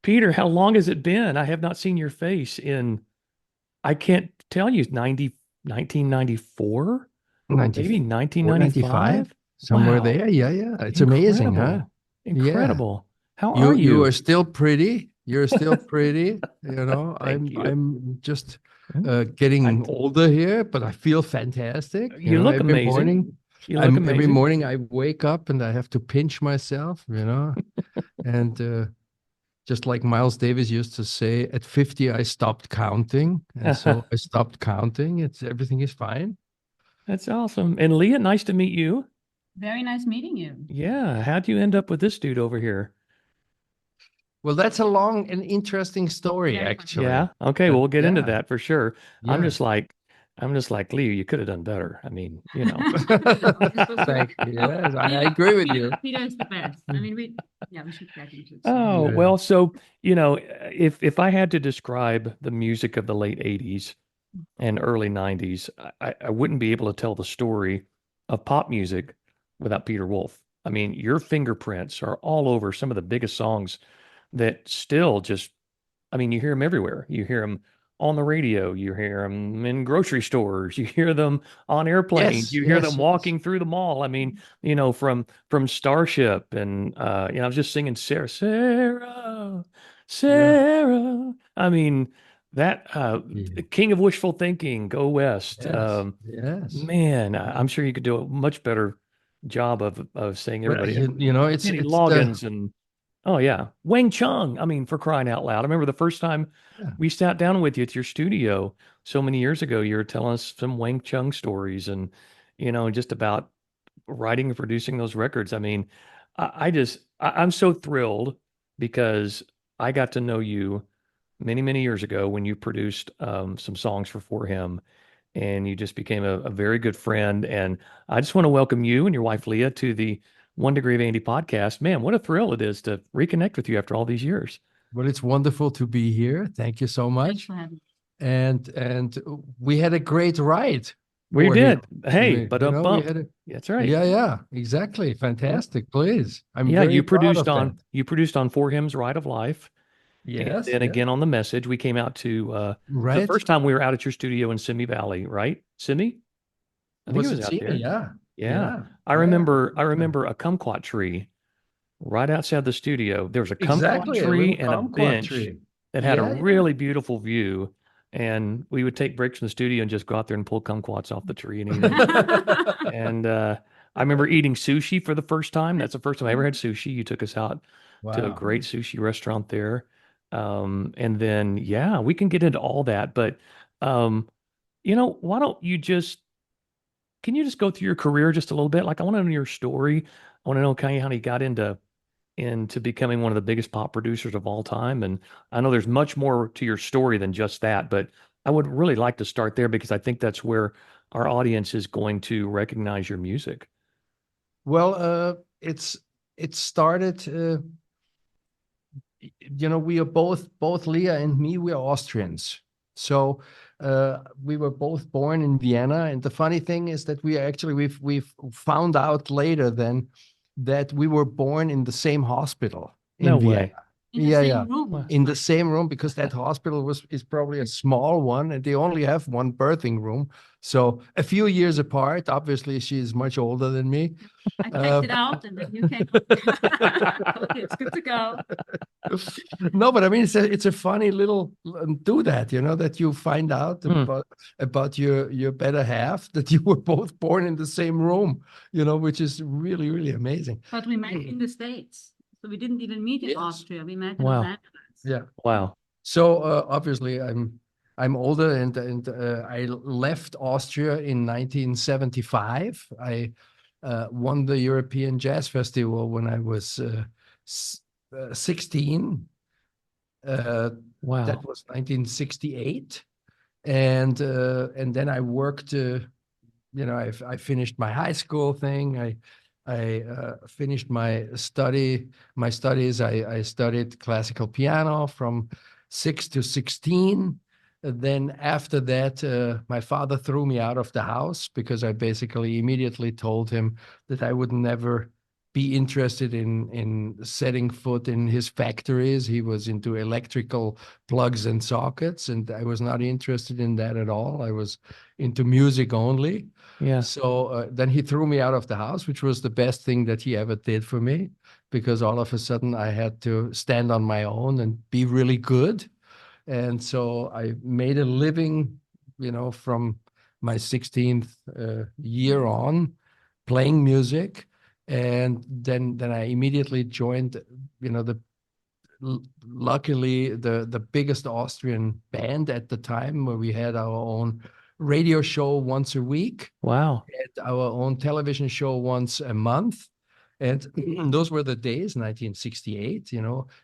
Peter, how long has it been? I have not seen your face in, I can't tell you, 1994, maybe 94, 95, 1995. somewhere Wow. there. Yeah, yeah. It's amazing, huh? Incredible. Yeah. Incredible. How are You are you? still pretty. You're still pretty. You know, Thank you. I'm just I, getting older here, but I feel fantastic. You you know, look amazing. You look every amazing. morning I wake up and I have to pinch myself, and just like Miles Davis used to say, at 50 I stopped counting, and so I stopped counting. It's everything is fine. That's awesome. And Leah, nice to meet you. Very nice meeting you. Yeah. How'd you end up with this dude over here? Well, that's a long and interesting story, Very fun. Yeah. actually. Okay. But Well, we'll get into yeah, that for sure. I'm yeah. just like, I'm just like, Leah, you could have done better. I mean, No, we're supposed to. Thank you. Yes, I Peter, agree with Peter, you. Peter is the best. I mean, yeah, we should get into it soon. Oh, Yeah. well, so, if I had to describe the music of the late 80s and early 90s, I wouldn't be able to tell the story of pop music without Peter Wolf. I mean, your fingerprints are all over some of the biggest songs that still just, I mean, you hear them everywhere. You hear them on the radio, you hear them in grocery stores, you hear them on airplanes, Yes, you hear them yes, yes. walking through the mall. I mean, from Starship and I was just singing Sarah, Sarah, Yeah. Sarah. I mean, that Yeah. King of Wishful Thinking, Go West. Yes, yes. Man, I'm sure you could do a much better job of saying But everybody. Kenny it's the Loggins and oh yeah, Wang Chung. I mean, for crying out loud! I remember the first time yeah. we sat down with you at your studio so many years ago. You were telling us some Wang Chung stories and just about writing and producing those records. I mean, I'm so thrilled because I got to know you many, many years ago when you produced some songs for him, and you just became a very good friend. And I just want to welcome you and your wife Leah to the One Degree of Andy podcast. Man, what a thrill it is to reconnect with you after all these years. Well, it's wonderful to be here. Thank you so Thanks much. for having me. And we had a great ride We for him. did. Hey, but up We bump. had a That's right. yeah, yeah, exactly. Yeah. Fantastic. Please. I'm Yeah, very proud of that. you produced on For Him's Ride of Life. And Yes, then yeah. again on the message, we came out to the Right. first time we were out at your studio in Simi Valley, right? Simi? I think it Was was it out Simi? there. Yeah. Yeah. Yeah. I Yeah. remember I remember a kumquat tree right outside the studio. There was a kumquat Exactly. A tree little and a kumquat bench tree. that had a Yeah, yeah. really beautiful view. And we would take breaks from the studio and just go out there and pull kumquats off the tree and eat them. And I remember eating sushi for the first time. That's the first time I ever had sushi. You took us out to a Wow. great sushi restaurant there. And then, yeah, we can get into all that. But, why don't you can you just go through your career just a little bit? Like, I want to know your story. I want to know kind of how you got into becoming one of the biggest pop producers of all time. And I know there's much more to your story than just that, but I would really like to start there because I think that's where our audience is going to recognize your music. Well, it started. We are both Leah and me. We are Austrians, so we were both born in Vienna. And the funny thing is that we've found out later then that we were born in the same hospital No in Vienna. way. In the Yeah, yeah. same room. Wow. In the same room because that hospital is probably a small one and they only have one birthing room. So a few years apart. Obviously, she is much older than me. I checked Uh, it out and then you came. Okay, it's good to go. No, but I mean, it's a funny little do that, that you find out Hmm. about your better half that you were both born in the same room, which is really, really amazing. But we met in the States. So we didn't even meet in Yes. Austria. We met in Los Wow. Angeles. Yeah. Wow. So obviously, I'm older, and I left Austria in 1975. I won the European Jazz Festival when I was 16. Uh, that Wow. was 1968, and then I worked. I finished my high school thing. I finished my studies. I studied classical piano from 6 to 16. Then after that, my father threw me out of the house because I basically immediately told him that I would never be interested in setting foot in his factories. He was into electrical plugs and sockets, and I was not interested in that at all. I was into music only. Yeah. So then he threw me out of the house, which was the best thing that he ever did for me, because all of a sudden I had to stand on my own and be really good. And so I made a living, from my 16th year on, playing music. And then I immediately joined, the luckily the biggest Austrian band at the time, where we had our own radio show once a week, Wow. had our own television show once a month. And those were the days, 1968,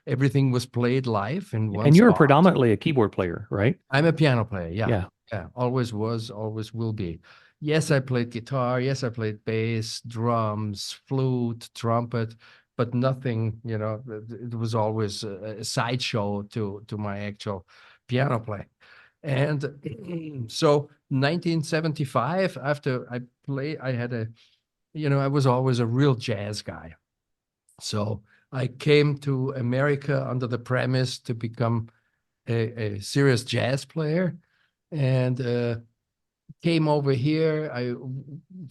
everything was played live in one And you're spot. predominantly a keyboard player, right? I'm a piano player. Yeah. Yeah. Yeah. Always was, always will be. Yes, I played guitar. Yes, I played bass, drums, flute, trumpet, but nothing, it was always a sideshow to my actual piano playing. And so 1975, after I had I was always a real jazz guy. So I came to America under the premise to become a serious jazz player, and came over here. I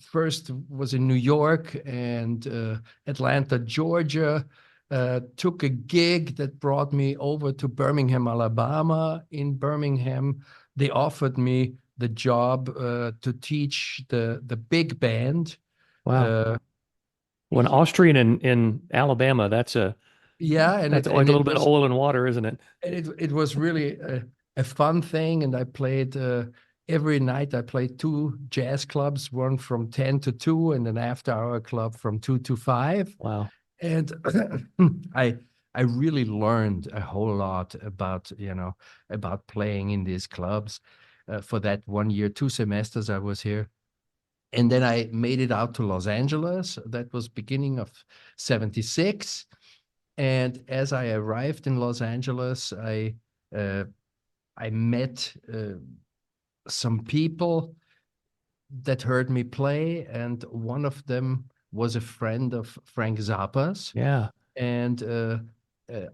first was in New York and Atlanta, Georgia. Took a gig that brought me over to Birmingham, Alabama. In Birmingham, they offered me the job to teach the big band. Wow. Uh, When Austrian in Alabama, yeah, that's like a little bit of oil and water, isn't it? and it was really a fun thing. And I played every night. I played two jazz clubs, one from 10 to 2, and an after-hour club from 2 to 5. Wow. And I I really learned a whole lot about playing in these clubs for that 1 year, 2 semesters I was here. And then I made it out to Los Angeles. That was beginning of 76. And as I arrived in Los Angeles, uh, I met some people that heard me play, and one of them was a friend of Frank Zappa's, Yeah. and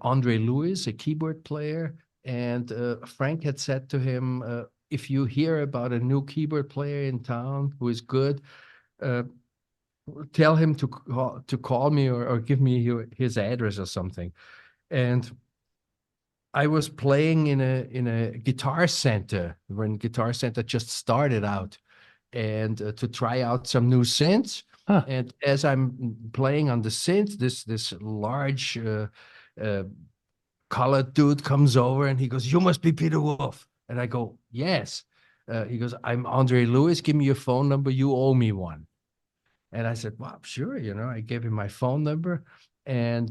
Andre Lewis, a keyboard player. And Frank had said to him, if you hear about a new keyboard player in town who is good, uh, tell him to call me, or give me his address or something. And I was playing in a guitar center when Guitar Center just started out, and to try out some new synths. Huh. And as I'm playing on the synth, this large uh, colored dude comes over and he goes, "You must be Peter Wolf." And I go, "Yes." He goes, "I'm Andre Lewis. Give me your phone number. You owe me one." And I said, "Well, sure." I gave him my phone number. And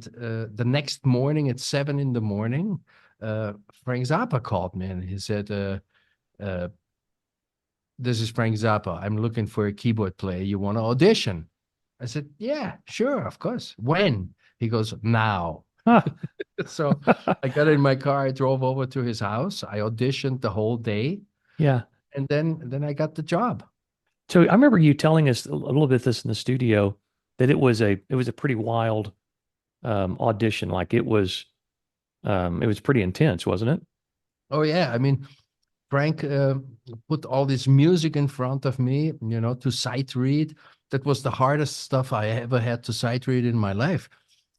the next morning at 7 in the morning, Frank Zappa called me and he said, uh, "This is Frank Zappa. I'm looking for a keyboard player. You want to audition?" I said, "Yeah, sure, of course." "When?" He goes, "Now." Huh. So I got in my car. I drove over to his house. I auditioned the whole day, Yeah. and then I got the job. So I remember you telling us a little bit this in the studio that it was a pretty wild audition. Like it was pretty intense, wasn't it? Oh yeah, I mean, Frank put all this music in front of me, to sight read. That was the hardest stuff I ever had to sight read in my life.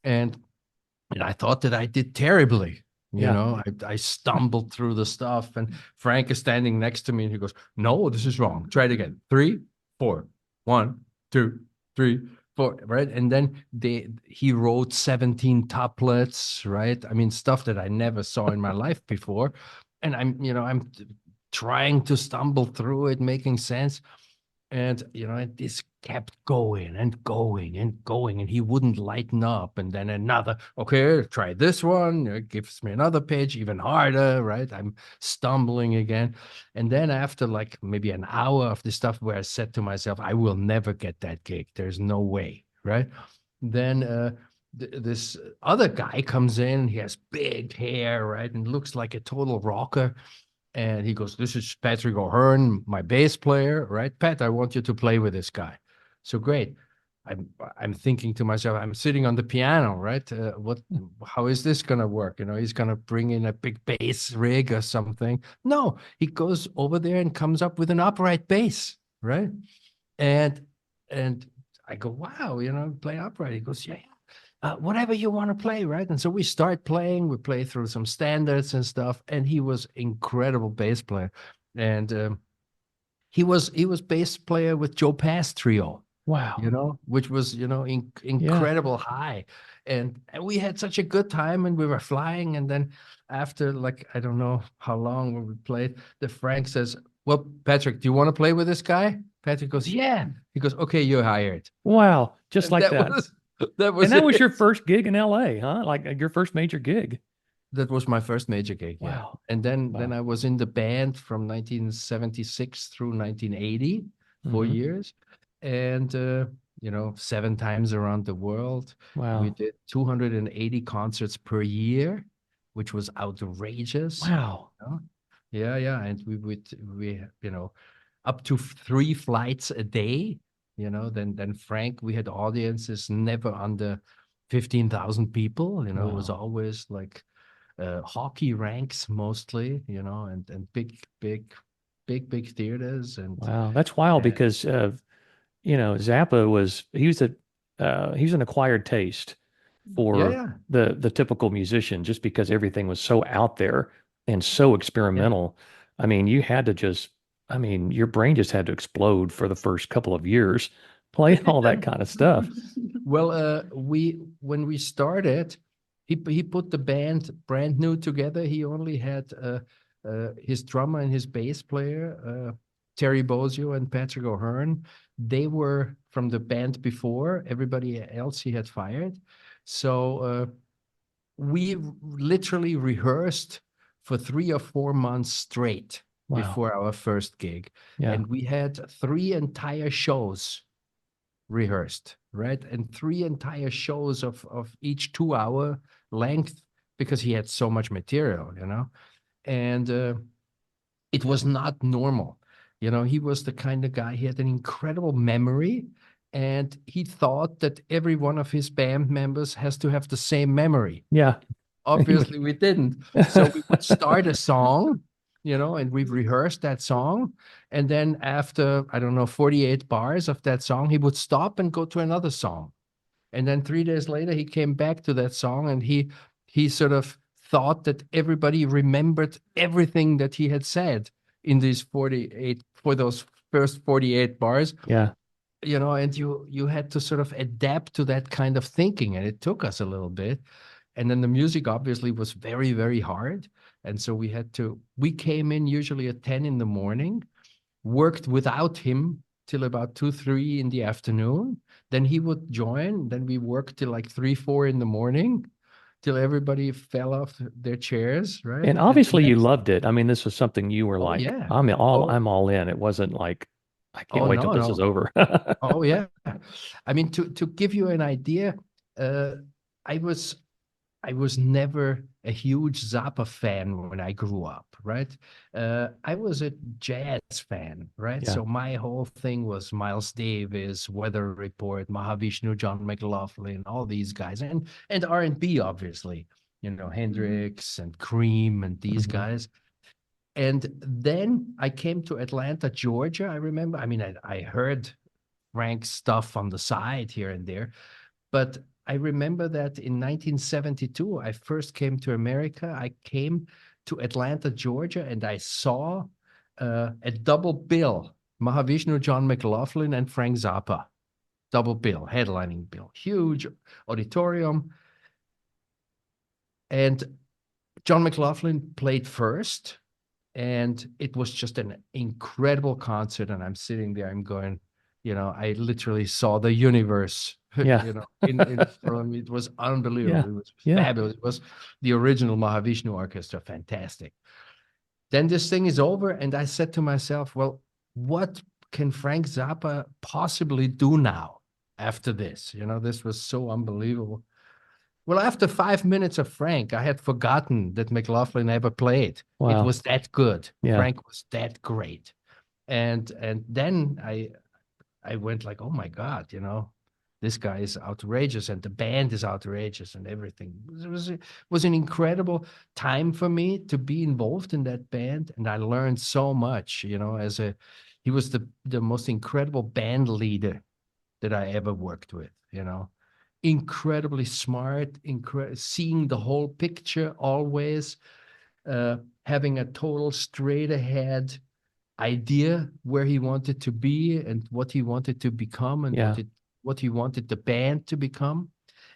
And I thought that I did terribly. Yeah. I stumbled through the stuff, and Frank is standing next to me and he goes, "No, this is wrong. Try it again. 3, 4, 1, 2, 3, 4." Right. And then he wrote 17 couplets, right? I mean, stuff that I never saw in my life before. And I'm trying to stumble through it, making sense. And this kept going and going and going, and he wouldn't lighten up. And then another, "Okay, try this one." It gives me another page, even harder, right? I'm stumbling again. And then after like maybe an hour of this stuff, where I said to myself, "I will never get that gig. There's no way," right? Then this other guy comes in. He has big hair, right, and looks like a total rocker. And he goes, "This is Patrick O'Hearn, my bass player, right? Pat, I want you to play with this guy." So great. I'm thinking to myself, I'm sitting on the piano, right? How is this gonna work? He's gonna bring in a big bass rig or something. No, he goes over there and comes up with an upright bass, right? And and I go, wow, play upright. He goes, yeah, yeah. Whatever you want to play, right? And so we start playing. We play through some standards and stuff. And he was incredible bass player, and he was bass player with Joe Pass Trio, Wow. which was Yeah. incredible high, and we had such a good time, and we were flying. And then after, like, I don't know how long we played, the Frank says, "Well, Patrick, do you want to play with this guy?" Patrick goes, "Yeah." He goes, "Okay, you're hired." Wow. Just And like that that. was that And was that was your it. first gig in LA, huh? Like your first major gig. That was my first major gig, yeah. Wow. And then Wow. I was in the band from 1976 through 1980, 4 Hmm. years, and 7 times around the world. We Wow. did 280 concerts per year, which was outrageous. Wow. you know? Yeah, yeah, and we up to 3 flights a day. Then Frank, we had audiences never under 15,000 people. It was Wow. always like hockey ranks mostly, and big theaters, Wow. That's wild and because Zappa he was an acquired taste yeah, for yeah, the typical musician just because everything was so out there and so yeah. experimental. I mean, you had to just I mean, your brain just had to explode for the first couple of years playing all that kind of stuff. Well, we when we started, he put the band brand new together. He only had his drummer and his bass player, Terry Bozzio and Patrick O'Hearn. They were from the band before. Everybody else he had fired. So we literally rehearsed for 3 or 4 months straight Wow. before our first gig, Yeah. and we had 3 entire shows rehearsed, right? And 3 entire shows of each 2 hour length, because he had so much material. And it was not normal. He was the kind of guy, he had an incredible memory, and he thought that every one of his band members has to have the same memory. Yeah. He would- Obviously, we didn't. So we would start a song, and we rehearsed that song. And then after, I don't know, 48 bars of that song, he would stop and go to another song. And then 3 days later, he came back to that song, and he sort of thought that everybody remembered everything that he had said in these 48 for those first 48 bars. Yeah. And you had to sort of adapt to that kind of thinking, and it took us a little bit. And then the music obviously was very, very hard. And so we came in usually at 10 in the morning, worked without him till about 2, 3 in the afternoon. Then he would join. Then we worked till like 3, 4 in the morning, till everybody fell off their chairs, right? And And the obviously you next, loved it. I mean, this was something you were oh like, yeah. Oh, I'm all in. It wasn't like I can't oh wait till no, this is no. over. Oh yeah. I mean, to give you an idea, uh, I was I was never a huge Zappa fan when I grew up, right? I was a jazz fan, right? Yeah. So my whole thing was Miles Davis, Weather Report, Mahavishnu, John McLaughlin, all these guys, and R&B, obviously, Mhm. Hendrix and Cream and these Hmm. guys. And then I came to Atlanta, Georgia. I remember. I mean, I heard Frank's stuff on the side here and there, but I remember that in 1972, I first came to America. I came to Atlanta, Georgia, and I saw a double bill, Mahavishnu, John McLaughlin, and Frank Zappa. Double bill, headlining bill, huge auditorium. And John McLaughlin played first, and it was just an incredible concert. And I'm sitting there, I'm going, I literally saw the universe, Yeah. in front of me. It was Yeah. unbelievable. It was Yeah. fabulous. It was the original Mahavishnu Orchestra, fantastic. Then this thing is over, and I said to myself, well, what can Frank Zappa possibly do now after this? This was so unbelievable. Well, after 5 minutes of Frank, I had forgotten that McLaughlin ever played. It Wow. was that good. Yeah. Frank was that great. And then I went like, oh my God, this guy is outrageous and the band is outrageous and everything. It was an incredible time for me to be involved in that band. And I learned so much, he was the most incredible band leader that I ever worked with, incredibly smart, seeing the whole picture always, having a total straight ahead idea where he wanted to be and what he wanted to become and Yeah. what he wanted the band to become.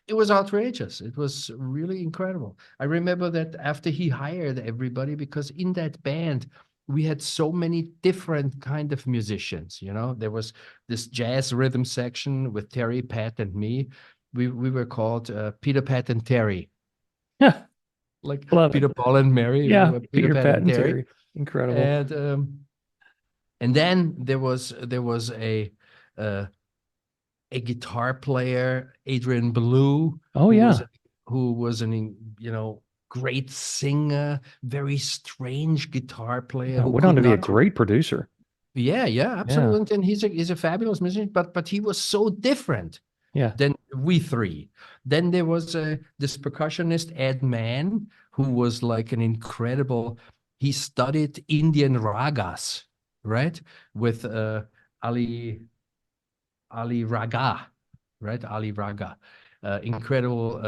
It was outrageous. It was really incredible. I remember that after he hired everybody, because in that band we had so many different kind of musicians. There was this jazz rhythm section with Terry, Pat, and me. We were called Peter, Pat, and Terry, Yeah. like Love it. Peter, Paul, and Mary. We Yeah. were Peter, Peter, Pat, Pat, and and Terry. Terry. Incredible. And then there was a guitar player, Adrian Belew, Oh, who yeah. was an great singer, very strange guitar player who Went on could to be a not. great producer. Yeah, Yeah. absolutely. And he's a fabulous musician, but he was so different Yeah. than we three. Then there was this percussionist, Ed Mann, who was like an incredible. He studied Indian ragas, right, with Ali Ali Raga, right? Ali Raga, incredible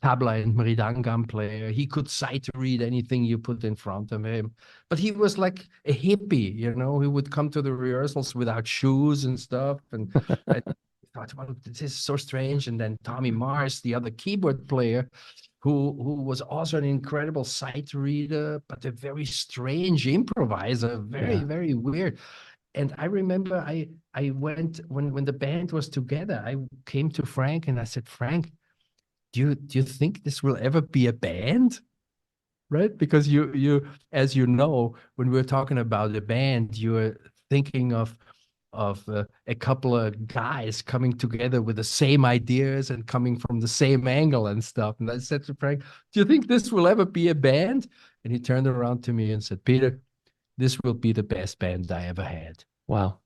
tabla and mridangam player. He could sight read anything you put in front of him. But he was like a hippie, He would come to the rehearsals without shoes and stuff. And I thought, well, this is so strange. And then Tommy Mars, the other keyboard player, who was also an incredible sight reader, but a very strange improviser, very, Yeah. very weird. And I remember I went when the band was together, I came to Frank and I said, Frank, do you think this will ever be a band? Right? Because you as you know, when we're talking about a band, you're thinking of a couple of guys coming together with the same ideas and coming from the same angle and stuff. And I said to Frank, do you think this will ever be a band? And he turned around to me and said, Peter, this will be the best band I ever had. Wow.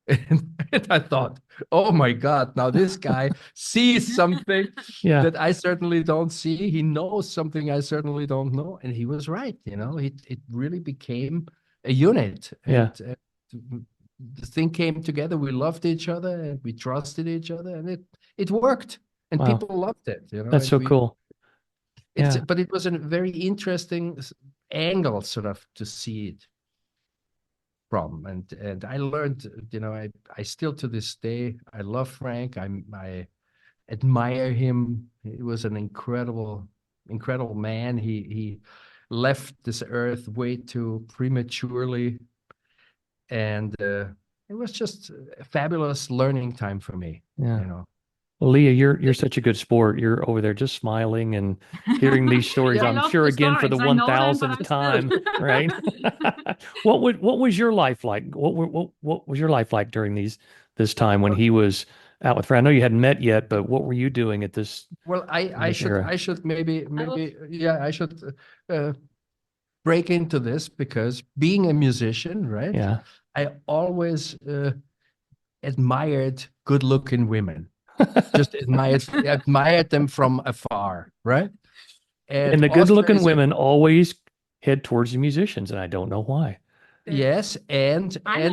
And I thought, oh my God, now this guy sees something Yeah. that I certainly don't see. He knows something I certainly don't know. And he was right. It really became a unit. Yeah. And the thing came together. We loved each other and we trusted each other, and it worked. And Wow. people loved it, That's and so cool. Yeah. but it was a very interesting angle sort of to see it from. And I learned, I still to this day, I love Frank. I admire him. He was an incredible man. He left this earth way too prematurely, and it was just a fabulous learning time for me. Yeah. You know. Well, Leah, you're such a good sport. You're over there just smiling and hearing these stories. I I'm love sure the again for the stories. I know them, but 1000th I'm still. time, right? What was your life like? What was your life like during this time when he was out with friends? I know you hadn't met yet, but what were you doing at Well, in this era? I should maybe I was, I should uh, break into this, because being a musician, right? Yeah. I always admired good-looking women. Just admired them from afar, right? And And the Austria good-looking is a, women always head towards the musicians, and I don't know why. yes, I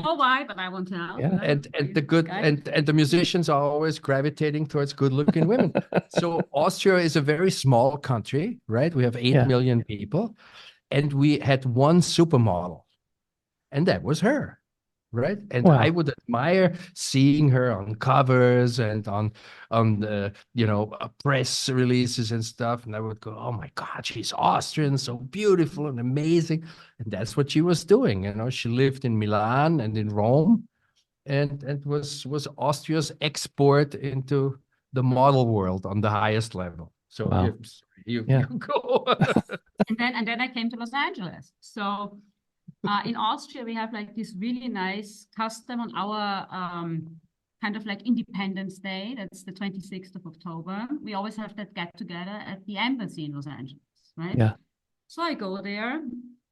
know why, but I won't tell. Yeah. and the good and the musicians are always gravitating towards good-looking women. So Austria is a very small country, right? We have 8 Yeah. million people, and we had one supermodel, and that was her. Right. And I Wow. would admire seeing her on covers and on the, press releases and stuff. And I would go, oh my God, she's Austrian, so beautiful and amazing. And that's what she was doing. She lived in Milan and in Rome, and was Austria's export into the model world on the highest level. So Wow. you Yeah. go. And then I came to Los Angeles. So in Austria, we have like this really nice custom on our kind of like Independence Day. That's the 26th of October. We always have that get together at the embassy in Los Angeles, right? Yeah. So I go there,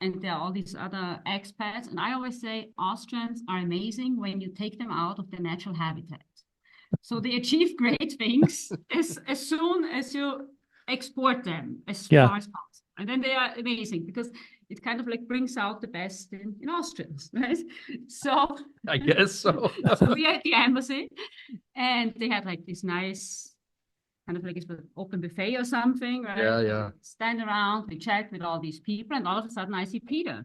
and there are all these other expats. And I always say Austrians are amazing when you take them out of their natural habitat. So they achieve great things as soon as you export them as Yeah. far as possible. And then they are amazing because it kind of like brings out the best in Austrians, right? So I guess so. so we are at the embassy, and they had like this nice kind of like it's an open buffet or something, right? Yeah. Stand around, we chat with all these people, and all of a sudden I see Peter.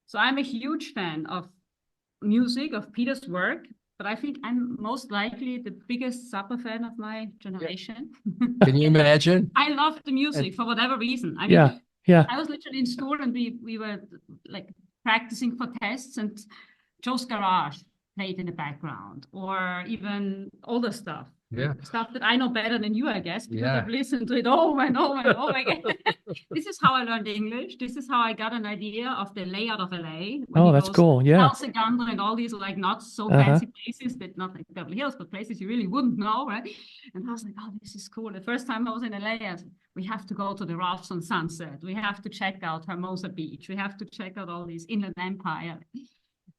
So I'm a huge fan of music, of Peter's work, but I think I'm most likely the biggest Zappa fan of my generation. Can you imagine? I love the music And for whatever reason. I mean, Yeah. Yeah. I was literally in school and we were like practicing for tests, and Joe's Garage played in the background, or even older stuff. yeah, Stuff that I know better than you, I guess, because Yeah. I've listened to it over and over and over again. This is how I learned English. This is how I got an idea of the layout of LA. When Oh, he that's goes cool. Yeah. El Segundo and all these like not so Uh-huh. fancy places, that not like Beverly Hills, but places you really wouldn't know, right? And I was like, oh, this is cool. The first time I was in LA, I said, we have to go to the Ralphs on Sunset. We have to check out Hermosa Beach. We have to check out all these Inland Empire.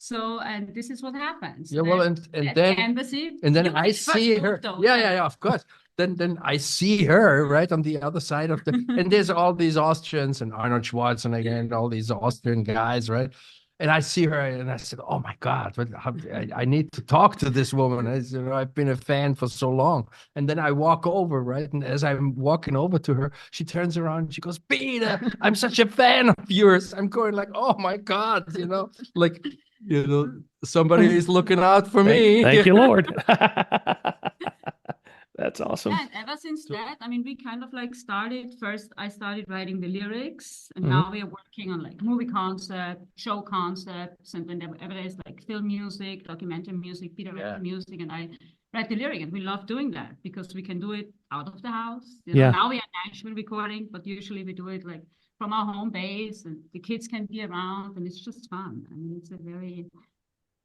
So, and this is what happens. Yeah, well, Then and at then the embassy, and then you I first see moved her. though, Yeah, of course. Then I see her right on the other side of the, and there's all these Austrians and Arnold Schwarzenegger and all these Austrian guys, right? And I see her and I said, "Oh my God, I need to talk to this woman. I've been a fan for so long." And then I walk over, right? And as I'm walking over to her, she turns around and she goes, "Peter, I'm such a fan of yours." I'm going like, "Oh my God," like, somebody is looking out for me. Thank you, Lord. That's awesome. Yeah, and ever since that, I mean, we kind of like started first. I started writing the lyrics, and Mhm. now we are working on like movie concept, show concepts, and whenever there's like film music, documentary music, Peter writes the music, and I write the lyric, and we love doing that because we can do it out of the house. Yeah. Now we are Nashville recording, but usually we do it like from our home base, and the kids can be around, and it's just fun. I mean, it's a very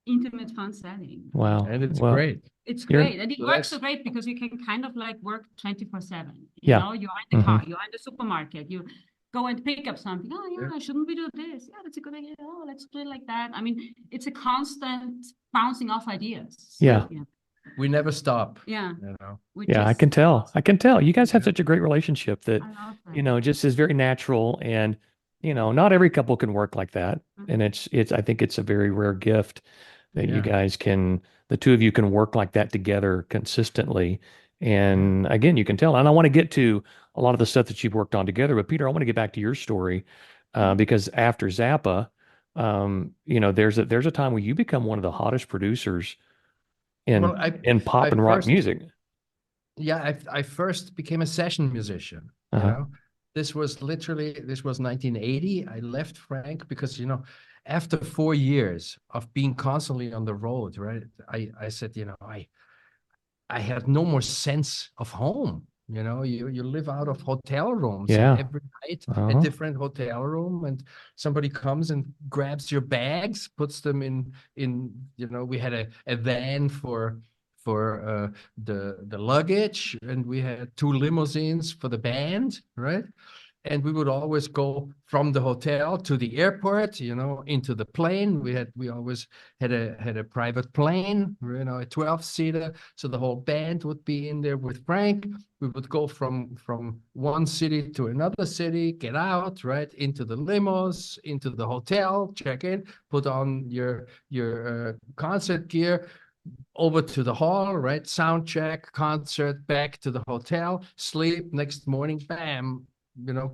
intimate, fun setting. Wow. And it's Well, great. It's You're- great. And it works so great because you can kind of like work 24/7. Yeah. You're in the car, you're in the supermarket, you go and pick up something. Oh, yeah, shouldn't we do this? Yeah, that's a good idea. Oh, let's do it like that. I mean, it's a constant bouncing off ideas. Yeah. We never stop. Yeah. Yeah, I can tell. I can tell. You guys have Yeah. such a great relationship that, I love that. just is very natural, and, not every couple can work like that. And I think it's a very rare gift that you Yeah. guys the two of you can work like that together consistently. And again, you can tell. And I want to get to a lot of the stuff that you've worked on together. But Peter, I want to get back to your story, because after Zappa, there's a time where you become one of the hottest producers in Well, pop I and rock first- music. Yeah, I first became a session musician. Uh-huh. This was 1980. I left Frank because, after 4 years of being constantly on the road, right? I said, I had no more sense of home. You live out of hotel rooms, and Yeah. every night Uh-huh. a different hotel room, and somebody comes and grabs your bags, puts them in, we had a van for the luggage, and we had 2 limousines for the band, right? And we would always go from the hotel to the airport, into the plane. We always had a private plane, a 12-seater. So the whole band would be in there with Frank. We would go from one city to another city, get out, right, into the limos, into the hotel, check in, put on your concert gear, over to the hall, right? Sound check, concert, back to the hotel, sleep, next morning, bam,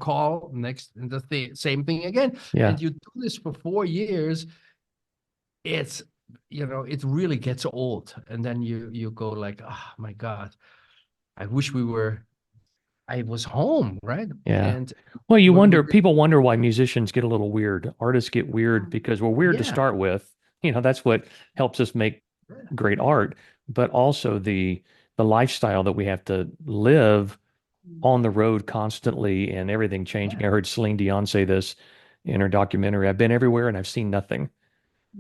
call next, and the same thing again. Yeah. And you do this for 4 years, it's, it really gets old. And then you go like, oh my God, I wish I was home, right? Yeah. And Well, when people wonder why musicians get a little weird. Artists get weird because we're weird to Yeah. start with. That's what helps us make great art, but also the lifestyle that we have to live on the road constantly and everything changing. I heard Celine Dion say this in her documentary. I've been everywhere and I've seen nothing.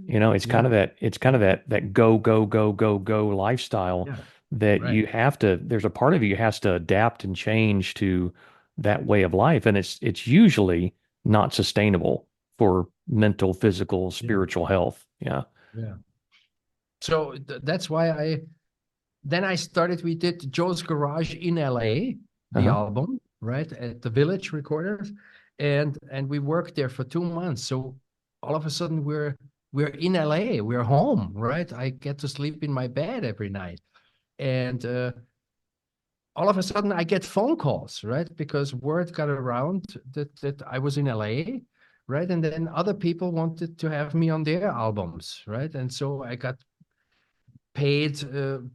It's kind of that go, go, go, go, go lifestyle Yeah. that Right. there's a part of you has to adapt and change to that way of life. And it's usually not sustainable for mental, physical, spiritual health. Yeah. Yeah. So that's why then we did Joe's Garage in LA, the Uh-huh. album, right, at the Village Recorders. And we worked there for 2 months. So all of a sudden we're in LA, we're home, right? I get to sleep in my bed every night. And all of a sudden I get phone calls, right? Because word got around that I was in LA, right? And then other people wanted to have me on their albums, right? And so I got paid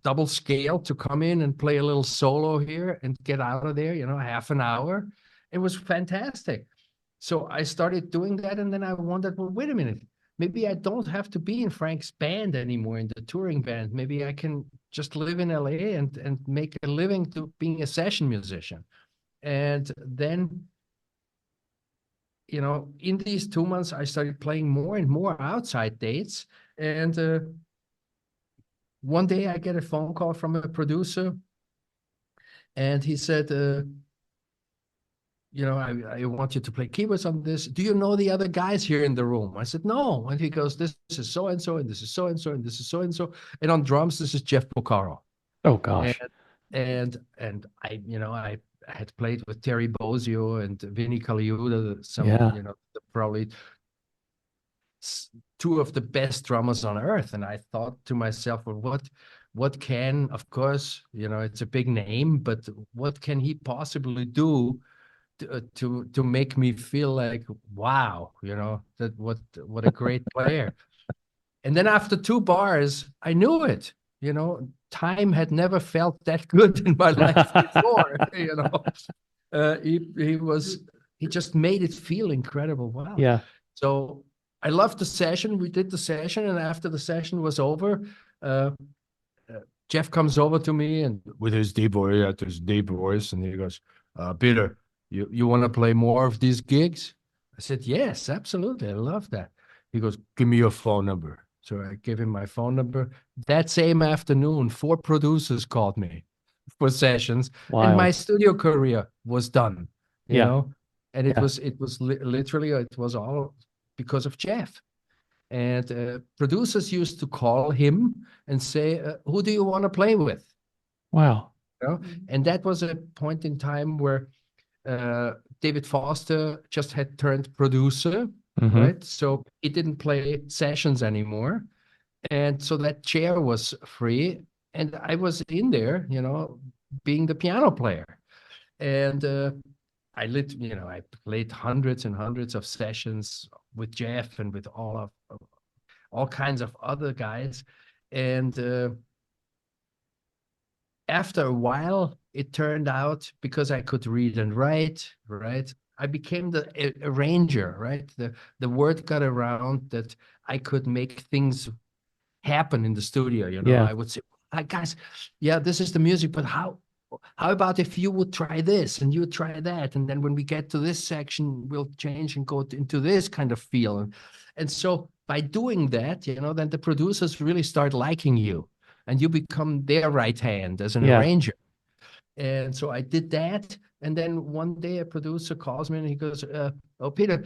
double scale to come in and play a little solo here and get out of there, half an hour. It was fantastic. So I started doing that, and then I wondered, well, wait a minute, maybe I don't have to be in Frank's band anymore, in the touring band. Maybe I can just live in LA and make a living to being a session musician. And then, in these 2 months, I started playing more and more outside dates. And one day I get a phone call from a producer, and he said, I want you to play keyboards on this. Do you know the other guys here in the room? I said, no. And he goes, this is so-and-so, and this is so-and-so, and this is so-and-so. And on drums, this is Jeff Porcaro. Oh And gosh. and I had played with Terry Bozzio and Vinny Colaiuta, Yeah. probably two of the best drummers on earth. And I thought to myself, well, what can, of course, it's a big name, but what can he possibly do to make me feel like, wow, that what a great player. And then after 2 bars, I knew it. Time had never felt that good in my life before. He just made it feel incredible. Wow. Yeah. So I loved the session. We did the session, and after the session was over, uh, Jeff comes over to me and with his deep voice, and he goes, Peter, you want to play more of these gigs? I said, yes, absolutely. I love that. He goes, give me your phone number. So I gave him my phone number. That same afternoon, 4 producers called me for sessions, and my Wild. studio career was done, you Yeah. know, and Yeah. literally, it was all because of Jeff. And producers used to call him and say, who do you want to play with? Wow. And that was a point in time where David Foster just had turned producer, Mm-hmm. right? So he didn't play sessions anymore. And so that chair was free. And I was in there, being the piano player. And I played hundreds and hundreds of sessions with Jeff and with all kinds of other guys. And after a while, it turned out, because I could read and write, right? I became the arranger, right? The word got around that I could make things happen in the studio. Yeah. I would say, guys, yeah, this is the music, but how about if you would try this and you would try that, and then when we get to this section, we'll change and go into this kind of feel. And so by doing that, then the producers really start liking you, and you become their right hand as an Yeah. arranger. And so I did that. And then one day a producer calls me and he goes, oh, Peter,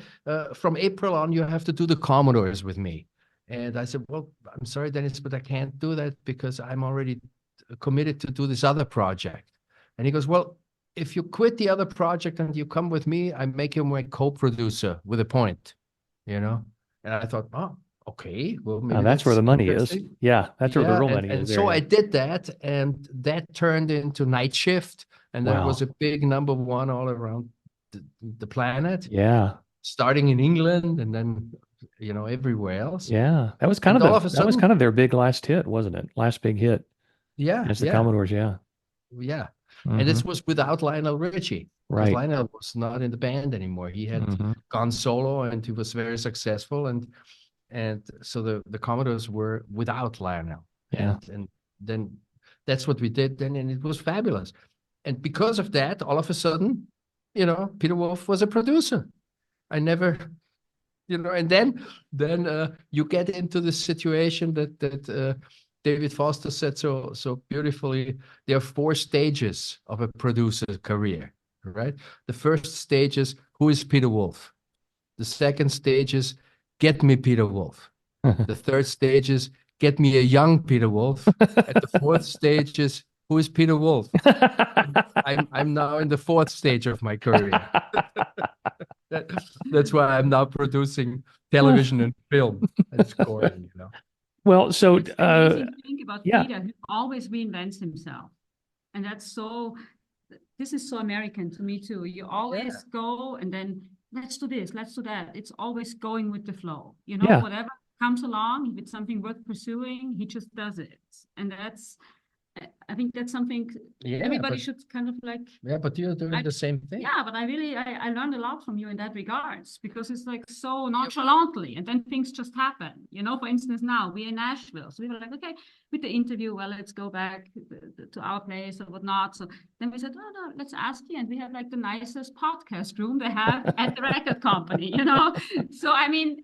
from April on, you have to do the Commodores with me. And I said, well, I'm sorry, Dennis, but I can't do that because I'm already committed to do this other project. And he goes, well, if you quit the other project and you come with me, I make you my co-producer with a point, And I thought, oh, okay, well, maybe That's where that's the money is. interesting. Yeah. That's where the Yeah, real and, money is and there. so I Yeah. did that, and that turned into Night Shift, and that was Wow. a big number one all around the planet, Yeah. starting in England and then everywhere else. Yeah. And all of a That was kind sudden, of their big last hit, wasn't it? Last big hit. yeah, It's the yeah, Commodores. Yeah. yeah. And Mm-hmm. this was without Lionel Richie, because Right. Lionel was not in the band anymore. He had Mm-hmm. gone solo, and he was very successful, and so the Commodores were without Lionel, Yeah. and then that's what we did then, and it was fabulous. And because of that, all of a sudden, Peter Wolf was a producer. I never, and then you get into the situation that David Foster said so beautifully. There are 4 stages of a producer's career, right? The first stage is, who is Peter Wolf? The second stage is, get me Peter Wolf. The third stage is, get me a young Peter Wolf. At the fourth stage is, who is Peter Wolf? I'm now in the fourth stage of my career. That's why I'm now producing television and film and scoring, you know. Well, so It's the amazing thing about yeah, Peter, he always reinvents himself. And this is so American to me too. You always go and then let's do this, let's do that. It's always going with the flow. You know, yeah, whatever comes along, if it's something worth pursuing, he just does it. And I think that's something everybody should kind of like. Yeah, but you're doing the same thing. Yeah, but I learned a lot from you in that regards, because it's like so nonchalantly, and then things just happen. You know, for instance, now we're in Nashville, so we were like, okay, with the interview, well, let's go back to our place or whatnot. So then we said, oh no, let's ask you, and we have like the nicest podcast room they have at the record company. You know, so I mean,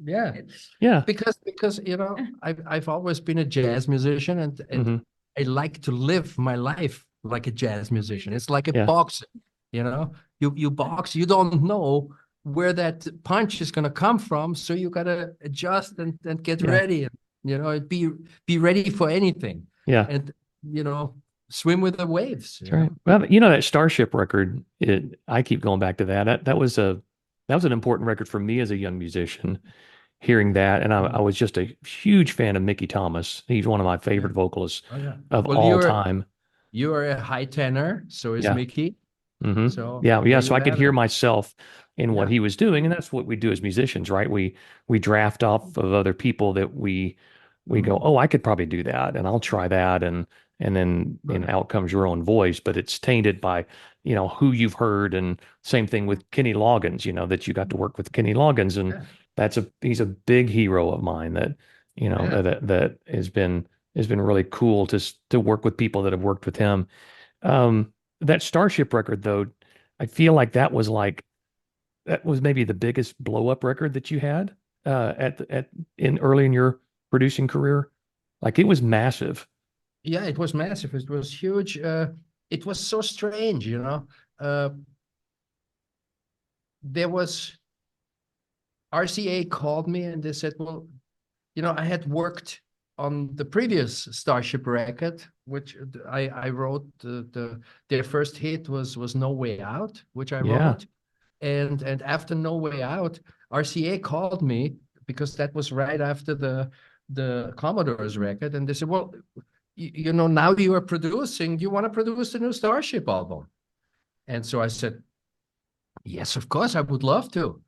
yeah, because you know, I've always been a jazz musician, and I like to live my life like a jazz musician. It's like a boxing, you know. You box, you don't know where that punch is gonna come from, so you gotta adjust and get ready, and you know, be ready for anything. Yeah, and you know, swim with the waves. That's right. Well, you know that Starship record. I keep going back to that. That was an important record for me as a young musician. Hearing that, and I was just a huge fan of Mickey Thomas. He's one of my favorite vocalists of all time. You are a high tenor, so is Mickey. So so I could hear myself in what he was doing, and that's what we do as musicians, right? We draft off of other people that we go, oh, I could probably do that, and I'll try that, and then out comes your own voice, but it's tainted by who you've heard, and same thing with Kenny Loggins, that you got to work with Kenny Loggins, and he's a big hero of mine that that has been really cool to work with people that have worked with him. That Starship record, though, I feel like that was maybe the biggest blow up record that you had early in your producing career. Like, it was massive. Yeah, it was massive. It was huge. It was so strange, there was RCA called me and they said, well, I had worked on the previous Starship record, which I wrote. Their first hit was No Way Out, which I wrote. And after No Way Out, RCA called me because that was right after the Commodore's record. And they said, well, now you are producing, do you want to produce the new Starship album? And so I said, yes, of course, I would love to.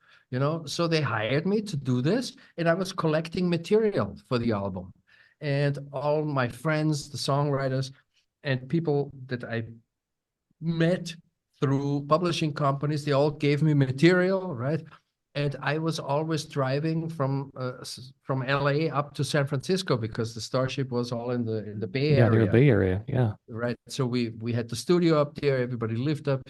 So they hired me to do this, and I was collecting material for the album. And all my friends, the songwriters, and people that I met through publishing companies, they all gave me material, right? And I was always driving from LA up to San Francisco because the Starship was all in the Bay Area. Yeah, the Bay Area, yeah. Right. So we had the studio up there. Everybody lived up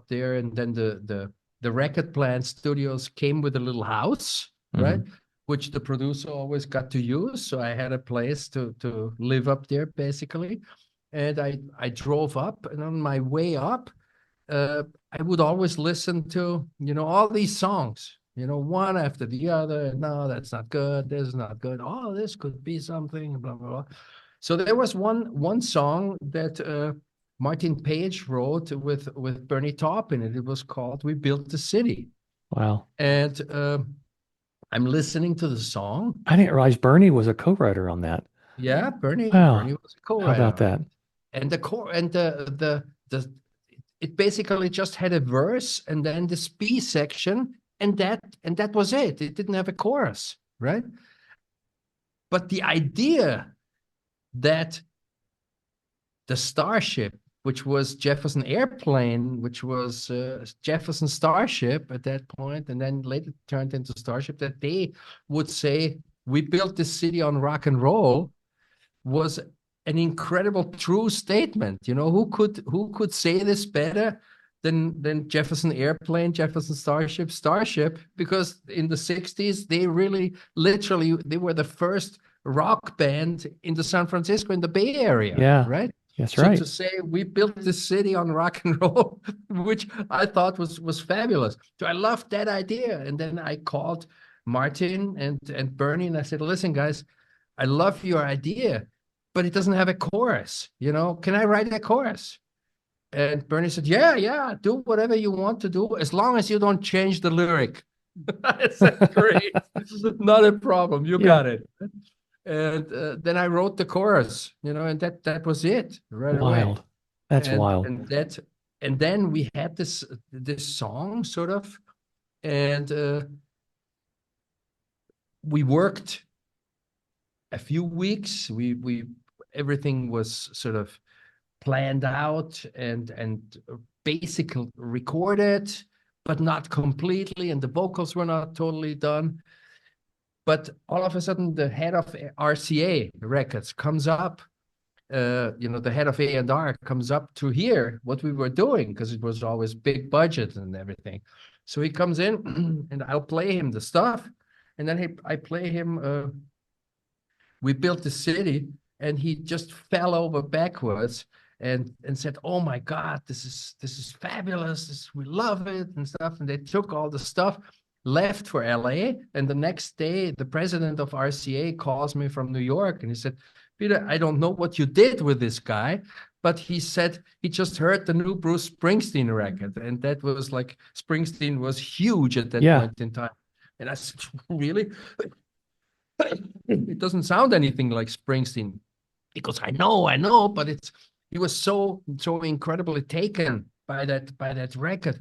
there, and then the record plant studios came with a little house, right? Which the producer always got to use. So I had a place to live up there, basically. And I drove up, and on my way up, I would always listen to, all these songs, one after the other. No, that's not good. This is not good. Oh, this could be something, blah, blah, blah. So there was one song that Martin Page wrote with Bernie Taupin, and it was called "We Built the City." Wow! And I'm listening to the song. I didn't realize Bernie was a co-writer on that. Yeah, Bernie. Wow. Bernie was a co-writer. How about that? And it basically just had a verse and then this B section, and that was it. It didn't have a chorus, right? But the idea that the Starship, which was Jefferson Airplane, which was Jefferson Starship at that point, and then later turned into Starship, that they would say, we built this city on rock and roll, was an incredible true statement. Who could say this better than Jefferson Airplane, Jefferson Starship? Because in the 60s, they really, literally, they were the first rock band in the San Francisco, in the Bay Area. Yeah. Right? That's right. So to say we built this city on rock and roll, which I thought was fabulous. So I loved that idea. And then I called Martin and Bernie, and I said, listen, guys, I love your idea, but it doesn't have a chorus. Can I write a chorus? And Bernie said, yeah, do whatever you want to do, as long as you don't change the lyric. I said, great, not a problem. You Yeah. got it. And then I wrote the chorus, and that was it right away. Wild. That's And wild. and then we had this song sort of, and we worked a few weeks. We everything was sort of planned out and basically recorded, but not completely, and the vocals were not totally done. But all of a sudden, the head of RCA Records comes up. The head of A&R comes up to hear what we were doing, because it was always big budget and everything. So he comes in, and I'll play him the stuff, and then I play him. We built the city, and he just fell over backwards and said, "Oh my God, this is fabulous! We love it," and stuff. And they took all the stuff, left for LA, and the next day, the president of RCA calls me from New York, and he said, "Peter, I don't know what you did with this guy, but he said he just heard the new Bruce Springsteen record," and that was like, Springsteen was huge at that point in time. And I said, "Really?" It doesn't sound anything like Springsteen. Because I know, but he was so incredibly taken by that record.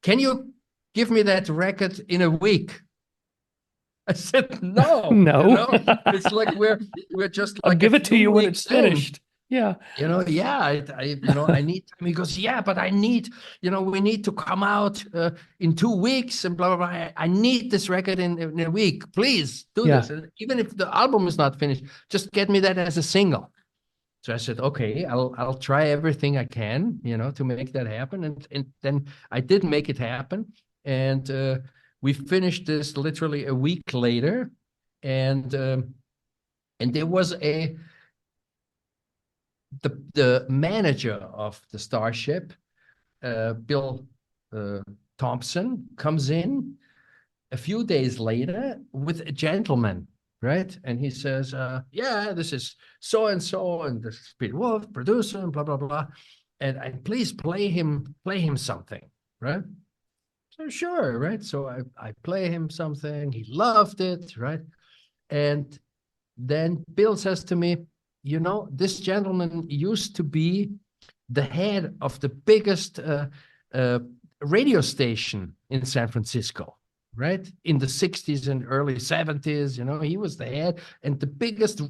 "Can you give me that record in a week?" I said, "No, No. It's like we're just I'll like give it to you when it's finished. Yeah. I need time." He goes, "Yeah, but I need, we need to come out in 2 weeks and blah, blah, blah. I need this record in a week. Please do this. And even if the album is not finished, just get me that as a single." So I said, "Okay, I'll try everything I can, to make that happen." And then I did make it happen. And we finished this literally a week later. And there was the manager of the Starship, Bill Thompson, comes in a few days later with a gentleman, right? And he says, "Yeah, this is so and so, and this is Peter Wolf, producer, and blah blah blah, and please play him something, right?" So sure, right? So I play him something. He loved it, right? And then Bill says to me, "This gentleman used to be the head of the biggest radio station in San Francisco, right? In the 60s and early 70s, he was the head and the biggest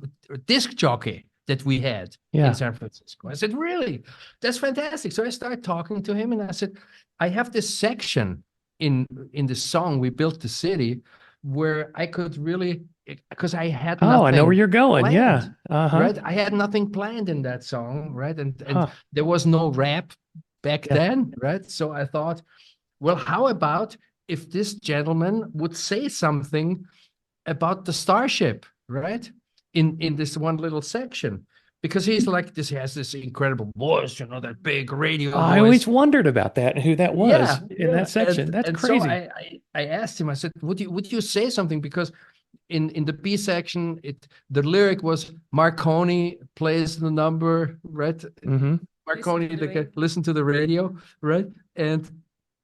disc jockey that we had in San Francisco." I said, "Really? That's fantastic." So I started talking to him, and I said, "I have this section in the song, We Built the City, where I could really," because I had nothing. Oh, I know where you're going. Planned, yeah. Right. I had nothing planned in that song. Right. And there was no rap back then. Right. So I thought, well, how about if this gentleman would say something about the Starship, right? In this one little section. Because he's like this, he has this incredible voice, that big radio voice. I always wondered about that, who that was in that section. That's crazy. So I asked him, I said, would you say something? Because in the B section, the lyric was, "Marconi plays the number," right? Mm-hmm. Marconi, listen to the radio, right? And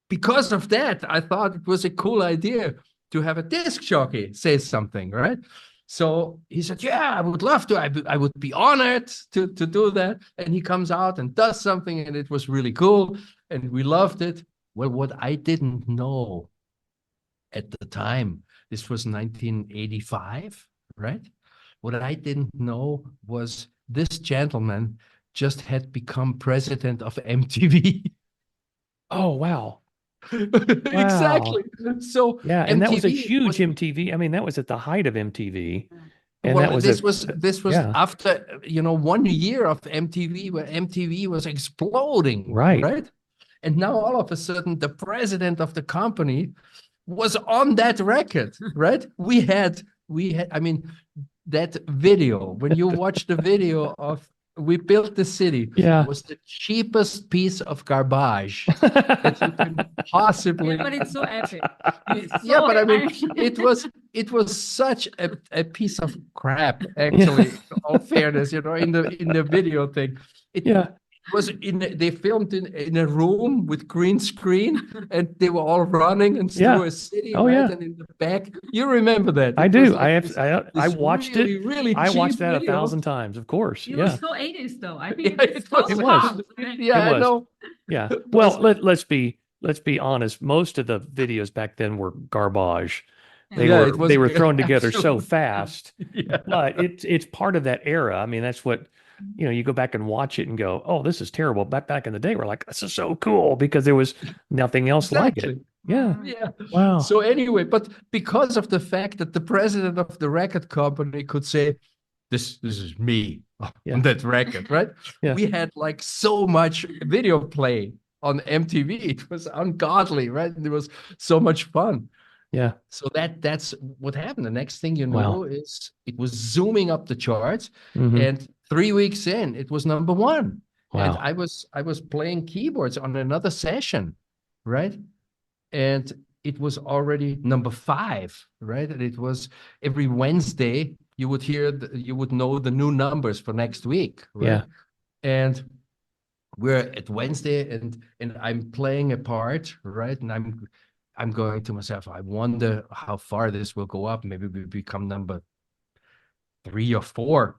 because of that, I thought it was a cool idea to have a disc jockey say something, right? So he said, "Yeah, I would love to. I would be honored to do that." And he comes out and does something, and it was really cool, and we loved it. Well, what I didn't know at the time, this was 1985, right? What I didn't know was this gentleman just had become president of MTV. Oh, wow. Exactly. So yeah, and that was a huge MTV. I mean, that was at the height of MTV. And well, that was this was after 1 year of MTV, where MTV was exploding, right? And now all of a sudden, the president of the company was on that record, right? We had, I mean, that video, when you watch the video of We Built the City, was the cheapest piece of garbage that you can possibly. But it's so epic. But I mean, it was it was such a piece of crap, actually, Yeah. in all fairness, in the video thing. It Yeah. was they filmed in a room with green screen, and they were all running and through Yeah. a city, Oh right? yeah. And in the back, you remember that. I It was do. like this I this watched it. really, really I watched cheap that a video. thousand times, of course. It was Yeah. so 80s though. I Yeah, think it's it was. It so was. fun. It Yeah, I was. know. Yeah. It Well, was. let's be honest. Most of the videos back then were garbage. Yeah. Yeah, it They was were thrown together so absolutely. fast, Yeah, but it's part of that era. I mean, that's what, you go back and watch it and go, "Oh, this is terrible." Back in the day, we're like, "This is so cool," because there was nothing else like it. exactly. Yeah. Mm. Yeah. Wow. So anyway, but because of the fact that the president of the record company could say, this is me on Yeah. that record, right? Yeah. We had like so much video play on MTV. It was ungodly, right? And it was so much fun. Yeah. So that's what happened. The next thing you know Wow. is it was zooming up the charts, Hmm. and 3 weeks in, it was number one. And Wow. I was playing keyboards on another session, right? And it was already number five, right? And it was every Wednesday you would you would know the new numbers for next week, right? Yeah. And we're at Wednesday, and I'm playing a part, right? And I'm going to myself, I wonder how far this will go up. Maybe we become number 3 or 4,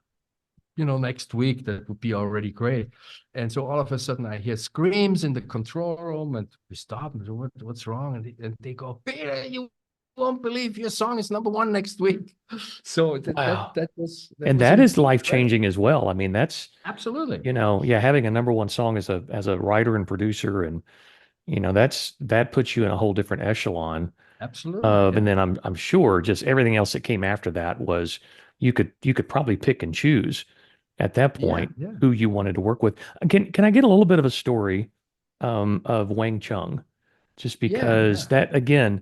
next week. That would be already great. And so all of a sudden I hear screams in the control room, and we stop and say, what's wrong? And they go, Peter, you won't believe your song is number one next week. So Wow. that And was that is life incredible. changing as well. I mean, that's, Absolutely. yeah, having a number one song as a writer and producer, and that puts you in a whole different echelon Absolutely. of, Yeah. and then I'm sure just everything else that came after that was you could probably pick and choose at that Yeah. point Yeah. who you wanted to work with. Can I get a little bit of a story of Wang Chung? Just Yeah. because Yeah. that again,